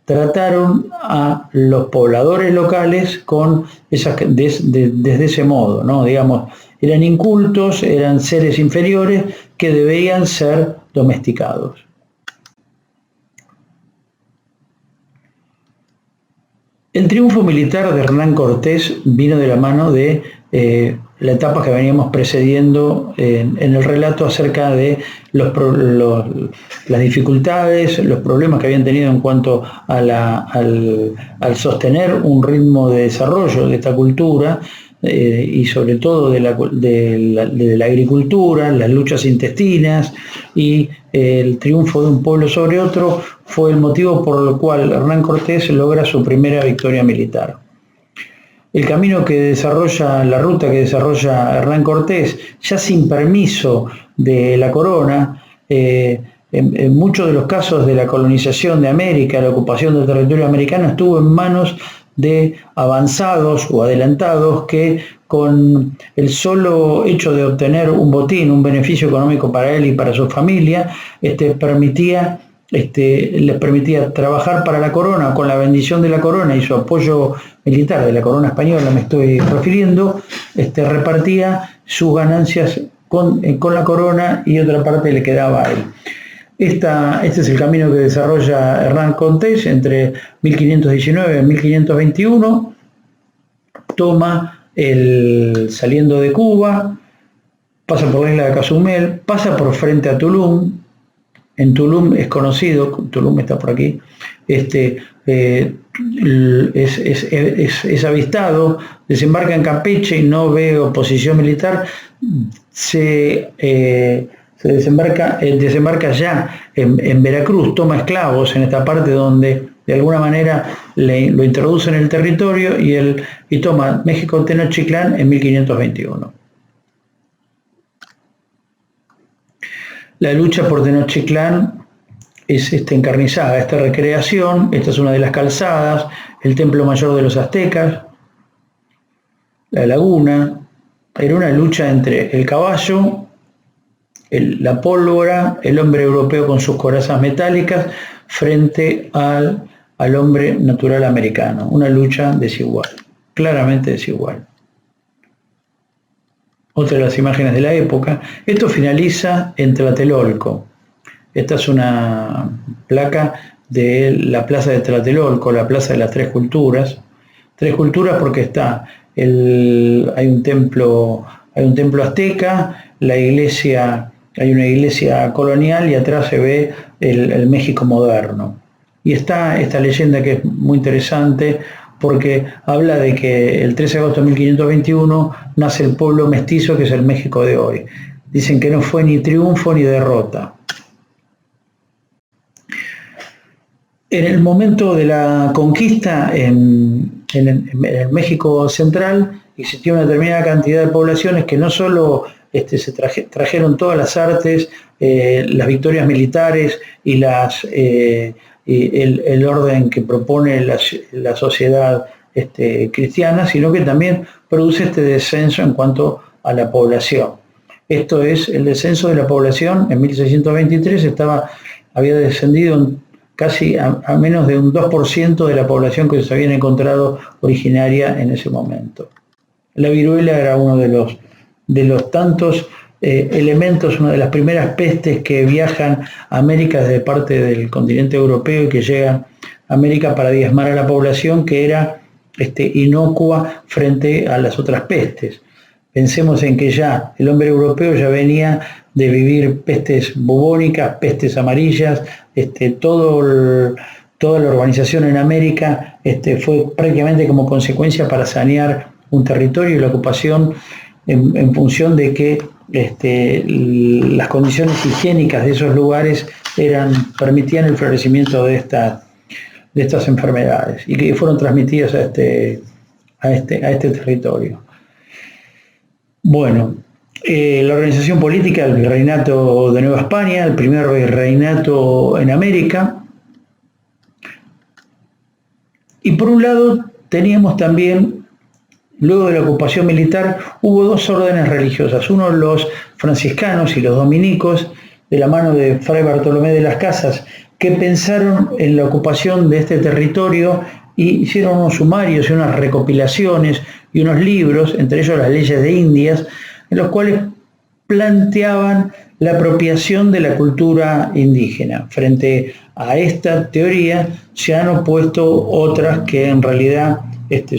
trataron a los pobladores locales desde ese modo, ¿no? Digamos, eran incultos, eran seres inferiores que debían ser domesticados. El triunfo militar de Hernán Cortés vino de la mano de la etapa que veníamos precediendo en el relato acerca de las dificultades, los problemas que habían tenido en cuanto a al sostener un ritmo de desarrollo de esta cultura, y sobre todo de la agricultura, las luchas intestinas y el triunfo de un pueblo sobre otro fue el motivo por el cual Hernán Cortés logra su primera victoria militar. El camino que desarrolla, la ruta que desarrolla Hernán Cortés, ya sin permiso de la corona, en muchos de los casos de la colonización de América, la ocupación del territorio americano, estuvo en manos de avanzados o adelantados que con el solo hecho de obtener un botín, un beneficio económico para él y para su familia, les permitía trabajar para la corona, con la bendición de la corona y su apoyo militar de la corona española, me estoy refiriendo, repartía sus ganancias con la corona y otra parte le quedaba a él. Este es el camino que desarrolla Hernán Cortés entre 1519 y 1521, toma saliendo de Cuba, pasa por la isla de Cozumel, pasa por frente a Tulum. En Tulum es conocido, Tulum está por aquí, es avistado, desembarca en Campeche y no ve oposición militar, desembarca ya en Veracruz, toma esclavos en esta parte donde de alguna manera lo introduce en el territorio y toma México Tenochtitlán en 1521. La lucha por Tenochtitlán es encarnizada, esta recreación, esta es una de las calzadas, el templo mayor de los aztecas, la laguna, era una lucha entre el caballo, la pólvora, el hombre europeo con sus corazas metálicas frente al hombre natural americano, una lucha desigual, claramente desigual. Otra de las imágenes de la época. Esto finaliza en Tlatelolco. Esta es una placa de la plaza de Tlatelolco, la plaza de las Tres Culturas. Tres Culturas porque hay un templo azteca, hay una iglesia colonial y atrás se ve el México moderno. Y está esta leyenda que es muy interesante, porque habla de que el 13 de agosto de 1521 nace el pueblo mestizo que es el México de hoy. Dicen que no fue ni triunfo ni derrota. En el momento de la conquista, en en el México central existía una determinada cantidad de poblaciones que no solo se trajeron todas las artes, las victorias militares y el orden que propone la sociedad cristiana, sino que también produce este descenso en cuanto a la población. Esto es, el descenso de la población en 1623 había descendido casi a menos de un 2% de la población que se habían encontrado originaria en ese momento. La viruela era uno de los tantos elementos, una de las primeras pestes que viajan a América desde parte del continente europeo y que llegan a América para diezmar a la población, que era inocua frente a las otras pestes. Pensemos en que ya el hombre europeo ya venía de vivir pestes bubónicas, pestes amarillas, toda la urbanización en América fue prácticamente como consecuencia para sanear un territorio y la ocupación en función de que las condiciones higiénicas de esos lugares permitían el florecimiento de estas enfermedades y que fueron transmitidas a este territorio. Bueno, la organización política del Virreinato de Nueva España, el primer virreinato en América. Y por un lado teníamos también, luego de la ocupación militar, hubo dos órdenes religiosas, uno los franciscanos y los dominicos, de la mano de Fray Bartolomé de las Casas, que pensaron en la ocupación de este territorio y hicieron unos sumarios y unas recopilaciones y unos libros, entre ellos las leyes de Indias, en los cuales planteaban la apropiación de la cultura indígena. Frente a esta teoría se han opuesto otras que en realidad,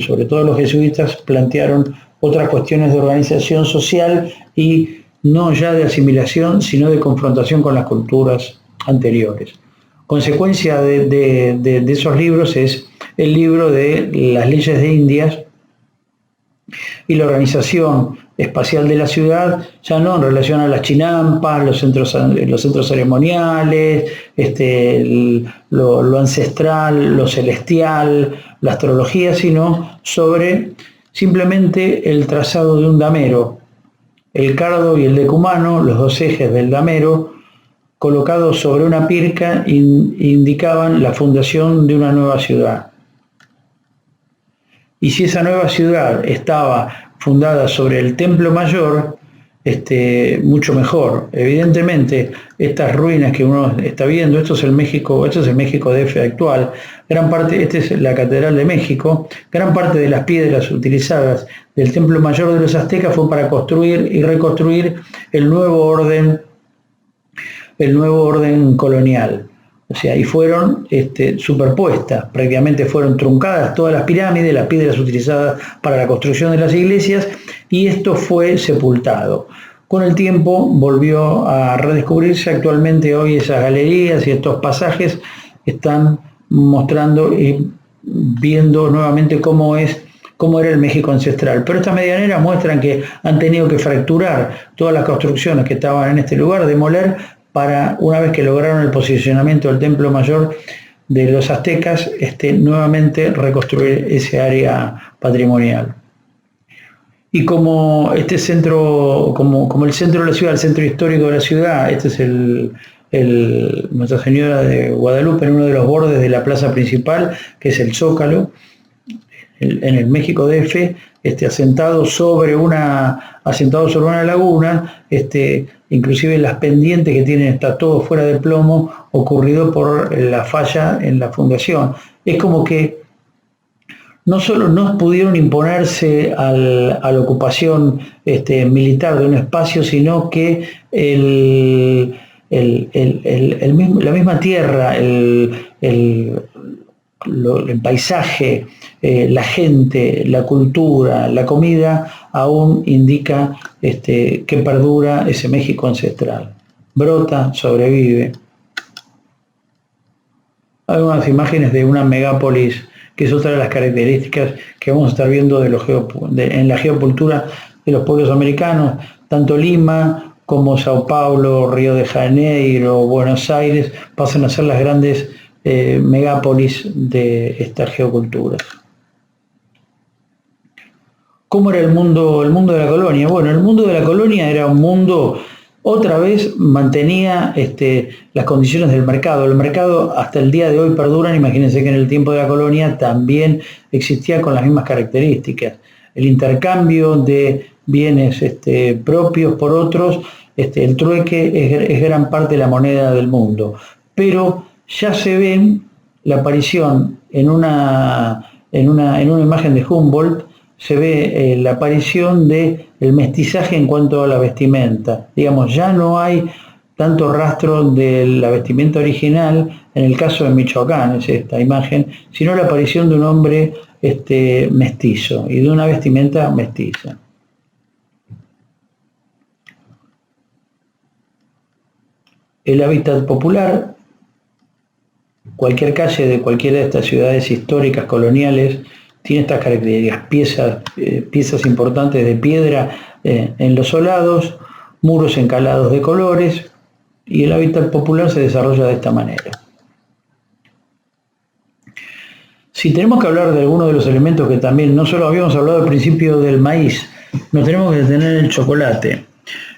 sobre todo los jesuitas, plantearon otras cuestiones de organización social y no ya de asimilación, sino de confrontación con las culturas anteriores. Consecuencia de esos libros es el libro de las leyes de Indias y la organización espacial de la ciudad, ya no en relación a las chinampas, los centros ceremoniales, lo ancestral, lo celestial, la astrología, sino sobre simplemente el trazado de un damero, el cardo y el decumano, los dos ejes del damero, colocados sobre una pirca, indicaban la fundación de una nueva ciudad. Y si esa nueva ciudad estaba fundada sobre el Templo Mayor, mucho mejor. Evidentemente, estas ruinas que uno está viendo, esto es el México DF actual, gran parte, esta es la Catedral de México, gran parte de las piedras utilizadas del Templo Mayor de los aztecas fue para construir y reconstruir el nuevo orden colonial. O sea, y fueron superpuestas, prácticamente fueron truncadas todas las pirámides, las piedras utilizadas para la construcción de las iglesias, y esto fue sepultado. Con el tiempo volvió a redescubrirse. Actualmente hoy esas galerías y estos pasajes están mostrando y viendo nuevamente cómo era el México ancestral. Pero estas medianeras muestran que han tenido que fracturar todas las construcciones que estaban en este lugar, demoler, para, una vez que lograron el posicionamiento del Templo Mayor de los aztecas, nuevamente reconstruir ese área patrimonial. Y como este centro, como el centro de la ciudad, el centro histórico de la ciudad, este es Nuestra Señora de Guadalupe, en uno de los bordes de la plaza principal, que es el Zócalo, en el México DF, asentado sobre una laguna, inclusive las pendientes que tienen, está todo fuera de plomo, ocurrido por la falla en la fundación. Es como que no solo no pudieron imponerse a la ocupación militar de un espacio, sino que la misma tierra, el paisaje, la gente, la cultura, la comida, aún indica que perdura ese México ancestral. Brota, sobrevive. Hay unas imágenes de una megápolis, que es otra de las características que vamos a estar viendo en la geocultura de los pueblos americanos. Tanto Lima como Sao Paulo, Río de Janeiro, Buenos Aires pasan a ser las grandes megápolis de estas geoculturas. ¿Cómo era el mundo de la colonia? Bueno, el mundo de la colonia era un mundo, otra vez mantenía las condiciones del mercado. El mercado hasta el día de hoy perduran, imagínense que en el tiempo de la colonia también existía con las mismas características. El intercambio de bienes propios por otros, el trueque es gran parte de la moneda del mundo. Pero ya se ve la aparición en una imagen de Humboldt, se ve la aparición del mestizaje en cuanto a la vestimenta. Digamos, ya no hay tanto rastro de la vestimenta original, en el caso de Michoacán es esta imagen, sino la aparición de un hombre mestizo y de una vestimenta mestiza. El hábitat popular, cualquier calle de cualquiera de estas ciudades históricas coloniales tiene estas características: piezas importantes de piedra en los solados, muros encalados de colores, y el hábitat popular se desarrolla de esta manera. Si tenemos que hablar de algunos de los elementos que también, no solo habíamos hablado al principio del maíz, nos tenemos que detener en el chocolate.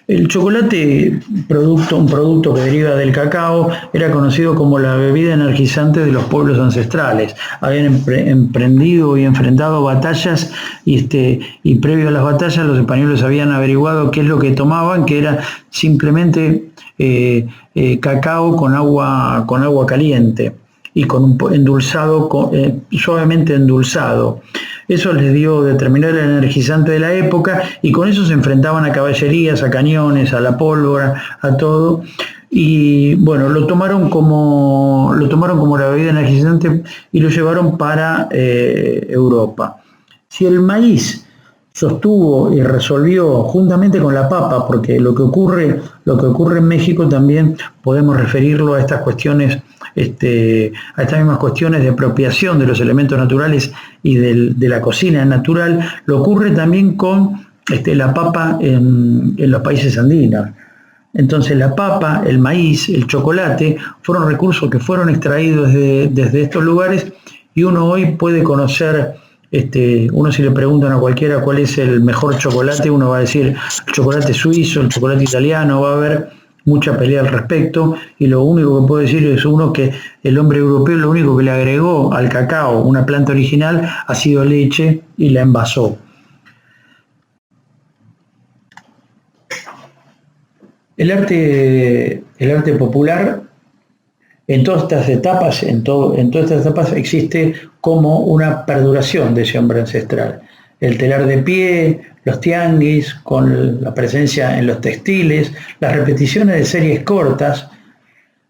El chocolate, un producto que deriva del cacao, era conocido como la bebida energizante de los pueblos ancestrales. Habían emprendido y enfrentado batallas y previo a las batallas los españoles habían averiguado qué es lo que tomaban, que era simplemente cacao con agua caliente y con un endulzado, suavemente endulzado. Eso les dio determinar el energizante de la época, y con eso se enfrentaban a caballerías, a cañones, a la pólvora, a todo. Y bueno, lo tomaron como la bebida energizante y lo llevaron para Europa. Si el maíz sostuvo y resolvió juntamente con la papa, porque lo que ocurre en México también podemos referirlo a estas cuestiones, a estas mismas cuestiones de apropiación de los elementos naturales y de la cocina natural. Lo ocurre también con la papa en los países andinos. Entonces la papa, el maíz, el chocolate fueron recursos que fueron extraídos desde estos lugares, y uno hoy puede conocer. Uno, si le preguntan a cualquiera cuál es el mejor chocolate, uno va a decir el chocolate suizo, el chocolate italiano. Va a haber mucha pelea al respecto, y lo único que puedo decir es que el hombre europeo lo único que le agregó al cacao, una planta original, ha sido leche y la envasó. El arte popular, en todas estas etapas existe como una perduración de ese hombre ancestral. El telar de pie, los tianguis, con la presencia en los textiles, las repeticiones de series cortas.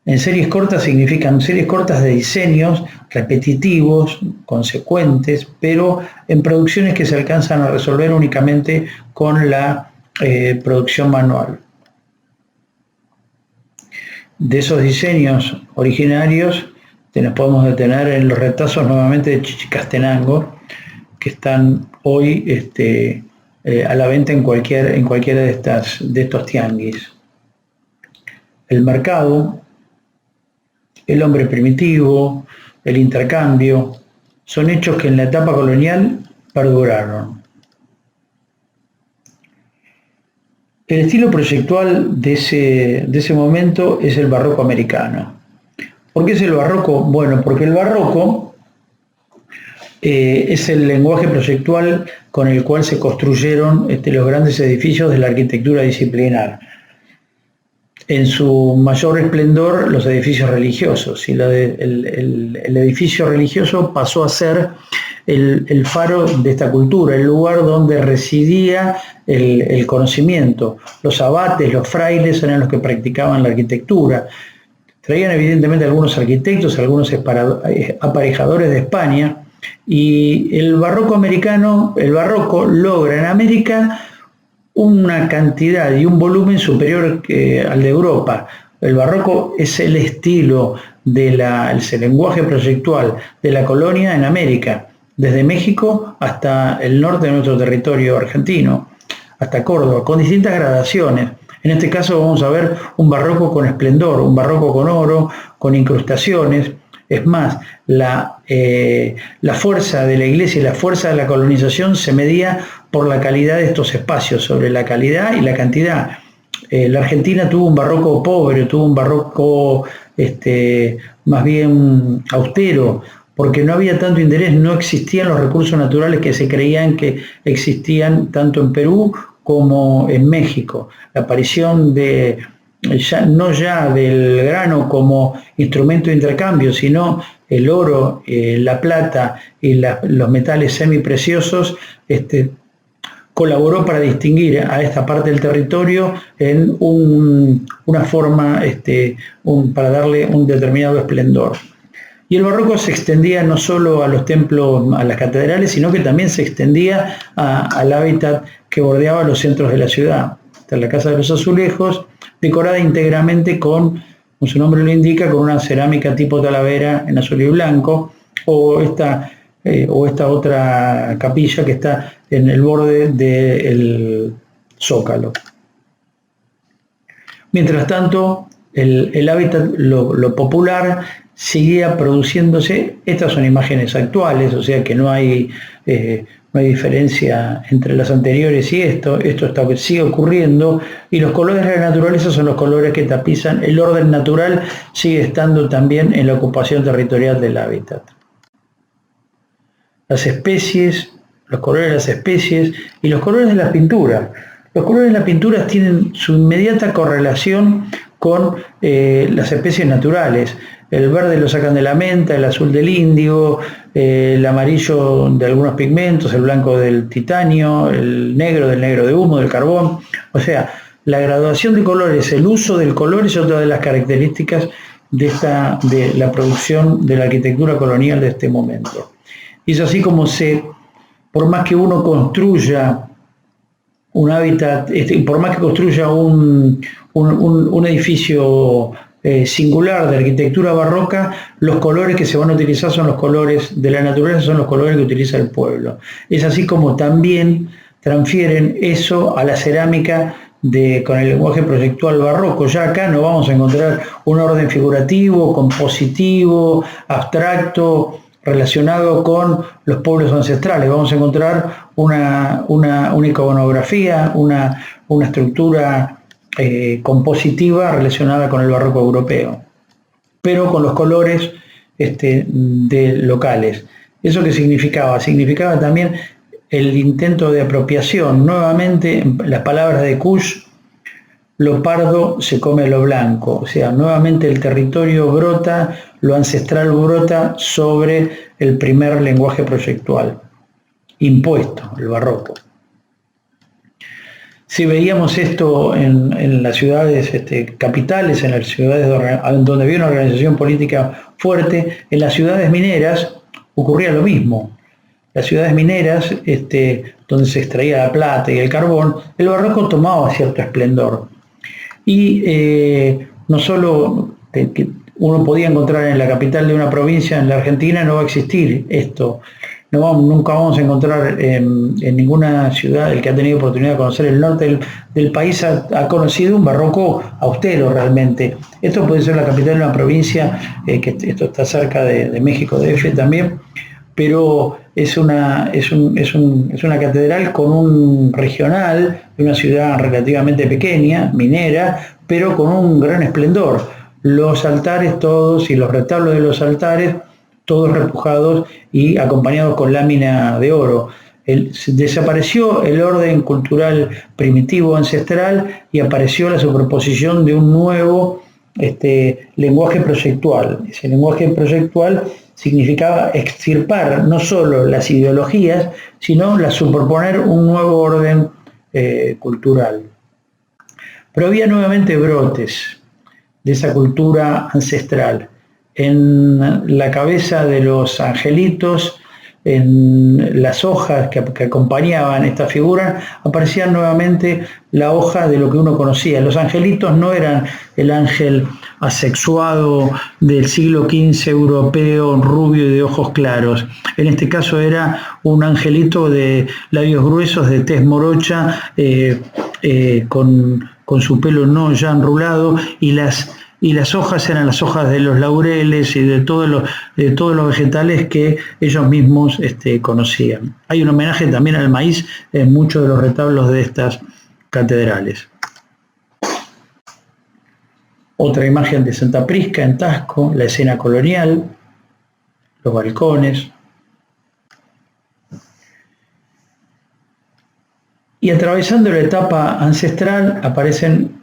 En series cortas significan series cortas de diseños repetitivos, consecuentes, pero en producciones que se alcanzan a resolver únicamente con la producción manual. De esos diseños originarios nos podemos detener en los retazos nuevamente de Chichicastenango, que están hoy a la venta en cualquiera de estos tianguis. El mercado, el hombre primitivo, el intercambio, son hechos que en la etapa colonial perduraron. El estilo proyectual de ese momento es el barroco americano. ¿Por qué es el barroco? Bueno, porque el barroco es el lenguaje proyectual con el cual se construyeron los grandes edificios de la arquitectura disciplinar. En su mayor esplendor, los edificios religiosos, y el edificio religioso pasó a ser el faro de esta cultura, el lugar donde residía el conocimiento. Los abates, los frailes eran los que practicaban la arquitectura. Traían evidentemente algunos arquitectos, algunos aparejadores de España, y el barroco logra en América una cantidad y un volumen superior al de Europa. El barroco es el estilo es el lenguaje proyectual de la colonia en América, desde México hasta el norte de nuestro territorio argentino, hasta Córdoba, con distintas gradaciones. En este caso vamos a ver un barroco con esplendor, un barroco con oro, con incrustaciones, Es más, la fuerza de la Iglesia y la fuerza de la colonización se medía por la calidad de estos espacios, sobre la calidad y la cantidad. La Argentina tuvo un barroco pobre, tuvo un barroco más bien austero, porque no había tanto interés, no existían los recursos naturales que se creían que existían tanto en Perú como en México. La aparición no ya del grano como instrumento de intercambio, sino el oro, la plata y los metales semipreciosos, colaboró para distinguir a esta parte del territorio en una forma, para darle un determinado esplendor. Y el barroco se extendía no solo a los templos, a las catedrales, sino que también se extendía al hábitat que bordeaba los centros de la ciudad. Está la Casa de los Azulejos, decorada íntegramente con, como su nombre lo indica, con una cerámica tipo Talavera en azul y blanco, o esta otra capilla que está en el borde del zócalo. Mientras tanto, el hábitat, lo popular, seguía produciéndose. Estas son imágenes actuales, o sea que no hay diferencia entre las anteriores y esto sigue ocurriendo, y los colores de la naturaleza son los colores que tapizan. El orden natural sigue estando también en la ocupación territorial del hábitat. Las especies, los colores de las especies y los colores de las pinturas. Los colores de las pinturas tienen su inmediata correlación con las especies naturales. El verde lo sacan de la menta, el azul del índigo, el amarillo de algunos pigmentos, el blanco del titanio, el negro del negro de humo, del carbón. O sea, la graduación de colores, el uso del color es otra de las características de la producción de la arquitectura colonial de este momento. Y es así como por más que uno construya un hábitat, por más que construya un edificio singular de arquitectura barroca, los colores que se van a utilizar son los colores de la naturaleza, son los colores que utiliza el pueblo. Es así como también transfieren eso a la cerámica con el lenguaje proyectual barroco. Ya acá no vamos a encontrar un orden figurativo, compositivo, abstracto, relacionado con los pueblos ancestrales. Vamos a encontrar una iconografía, una estructura compositiva relacionada con el barroco europeo, pero con los colores locales. ¿Eso qué significaba? Significaba también el intento de apropiación. Nuevamente, las palabras de Kusch, lo pardo se come lo blanco. O sea, nuevamente el territorio brota, lo ancestral brota sobre el primer lenguaje proyectual impuesto, el barroco. Si veíamos esto en las ciudades capitales, en las ciudades donde había una organización política fuerte, en las ciudades mineras ocurría lo mismo. Las ciudades mineras, donde se extraía la plata y el carbón, el barroco tomaba cierto esplendor. Y no solo que uno podía encontrar en la capital de una provincia, en la Argentina no va a existir esto. Nunca vamos a encontrar en ninguna ciudad. El que ha tenido oportunidad de conocer el norte del país ha conocido un barroco austero realmente. Esto puede ser la capital de una provincia, que esto está cerca de México, DF también, pero es una catedral con un regional de una ciudad relativamente pequeña, minera, pero con un gran esplendor. Los altares todos y los retablos de los altares todos repujados y acompañados con lámina de oro. Desapareció el orden cultural primitivo ancestral y apareció la superposición de un nuevo lenguaje proyectual. Ese lenguaje proyectual significaba extirpar no solo las ideologías, sino superponer un nuevo orden cultural. Pero había nuevamente brotes de esa cultura ancestral. En la cabeza de los angelitos, en las hojas que acompañaban esta figura, aparecía nuevamente la hoja de lo que uno conocía. Los angelitos no eran el ángel asexuado del siglo XV europeo, rubio y de ojos claros. En este caso era un angelito de labios gruesos, de tez morocha, con su pelo no ya enrulado, y las y las hojas eran las hojas de los laureles y de todos los vegetales que ellos mismos conocían. Hay un homenaje también al maíz en muchos de los retablos de estas catedrales. Otra imagen de Santa Prisca en Tasco, la escena colonial, los balcones. Y atravesando la etapa ancestral aparecen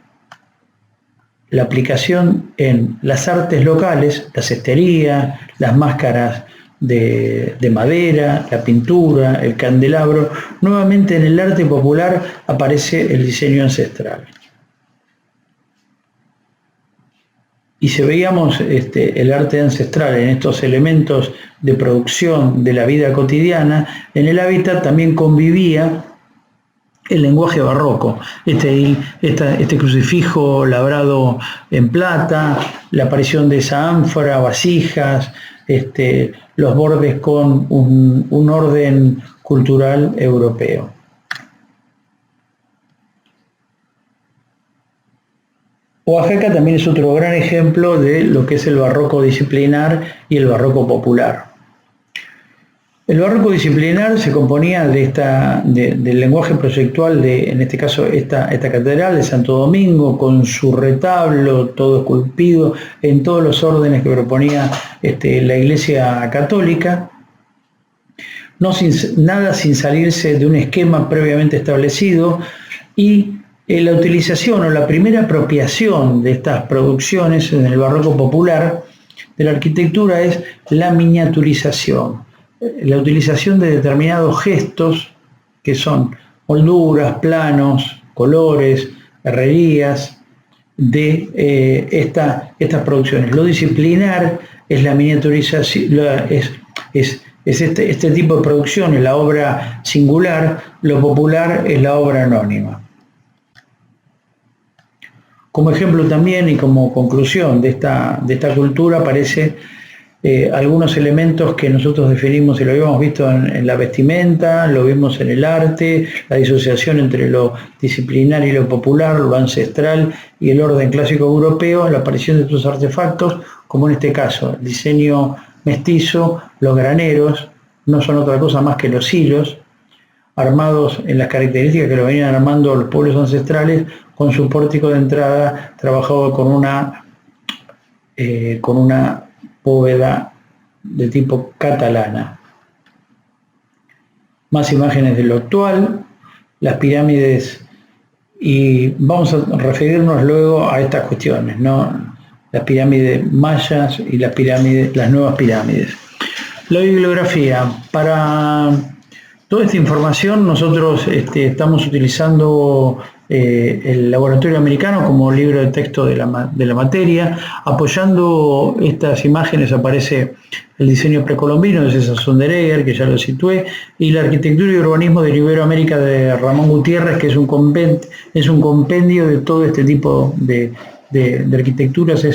la aplicación en las artes locales, la cestería, las máscaras de madera, la pintura, el candelabro. Nuevamente en el arte popular aparece el diseño ancestral. Y si veíamos el arte ancestral en estos elementos de producción de la vida cotidiana, en el hábitat también convivía el lenguaje barroco, este crucifijo labrado en plata, la aparición de esa ánfora, vasijas, los bordes con un orden cultural europeo. Oaxaca también es otro gran ejemplo de lo que es el barroco disciplinar y el barroco popular. El barroco disciplinar se componía del lenguaje proyectual de, en este caso, esta catedral de Santo Domingo, con su retablo, todo esculpido en todos los órdenes que proponía la Iglesia Católica, nada sin salirse de un esquema previamente establecido, y la utilización o la primera apropiación de estas producciones en el barroco popular de la arquitectura es la miniaturización. La utilización de determinados gestos que son molduras, planos, colores, herrerías de estas producciones. Lo disciplinar es la miniaturización, es este tipo de producciones, la obra singular. Lo popular es la obra anónima. Como ejemplo también y como conclusión de esta cultura aparece algunos elementos que nosotros definimos y lo habíamos visto en la vestimenta, lo vimos en el arte, la disociación entre lo disciplinar y lo popular, lo ancestral y el orden clásico europeo, la aparición de estos artefactos, como en este caso, el diseño mestizo, los graneros, no son otra cosa más que los hilos, armados en las características que lo venían armando los pueblos ancestrales, con su pórtico de entrada trabajado con una bóveda de tipo catalana. Más imágenes de lo actual, las pirámides, y vamos a referirnos luego a estas cuestiones, ¿no? Las pirámides mayas y las nuevas pirámides. La bibliografía. Para toda esta información nosotros estamos utilizando el Laboratorio Americano como libro de texto de la materia. Apoyando estas imágenes aparece el diseño precolombino de César Sonderegger, que ya lo situé, y la arquitectura y urbanismo de Iberoamérica de Ramón Gutiérrez, que es un compendio de todo este tipo de arquitecturas.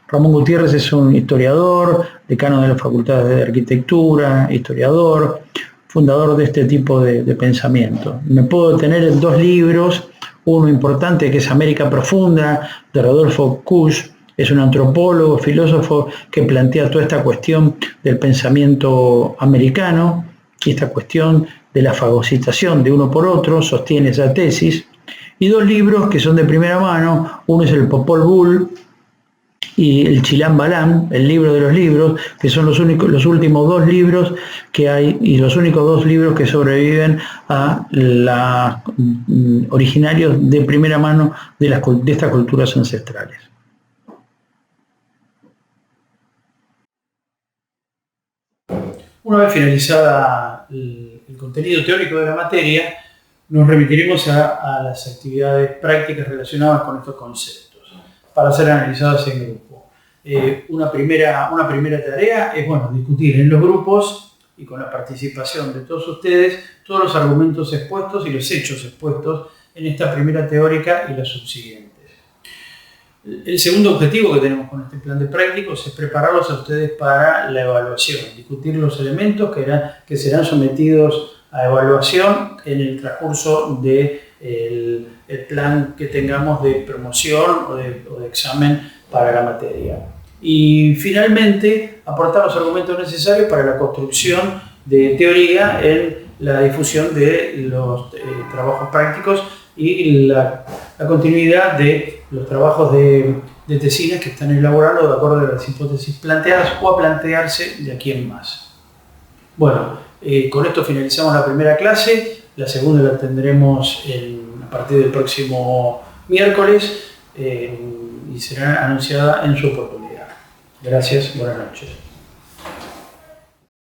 Ramón Gutiérrez es un historiador, decano de las facultades de arquitectura, historiador, fundador de este tipo de pensamiento. Me puedo detener en dos libros, uno importante que es América Profunda, de Rodolfo Kusch. Es un antropólogo, filósofo que plantea toda esta cuestión del pensamiento americano y esta cuestión de la fagocitación de uno por otro, sostiene esa tesis. Y dos libros que son de primera mano, uno es el Popol Vuh y el Chilam Balam, el libro de los libros, que son los últimos dos libros que hay y los únicos dos libros que sobreviven a los originarios de primera mano de estas culturas ancestrales. Una vez finalizada el contenido teórico de la materia, nos remitiremos a las actividades prácticas relacionadas con estos conceptos para ser analizadas en grupo. Una primera tarea es discutir en los grupos y con la participación de todos ustedes todos los argumentos expuestos y los hechos expuestos en esta primera teórica y las subsiguientes. El segundo objetivo que tenemos con este plan de prácticos es prepararlos a ustedes para la evaluación, discutir los elementos que serán sometidos a evaluación en el transcurso del plan que tengamos de promoción o de examen para la materia. Y finalmente, aportar los argumentos necesarios para la construcción de teoría en la difusión de los trabajos prácticos y la continuidad de los trabajos de tesinas que están elaborando de acuerdo a las hipótesis planteadas o a plantearse de aquí en más. Bueno, con esto finalizamos la primera clase. La segunda la tendremos a partir del próximo miércoles y será anunciada en su oportunidad. Gracias, buenas noches.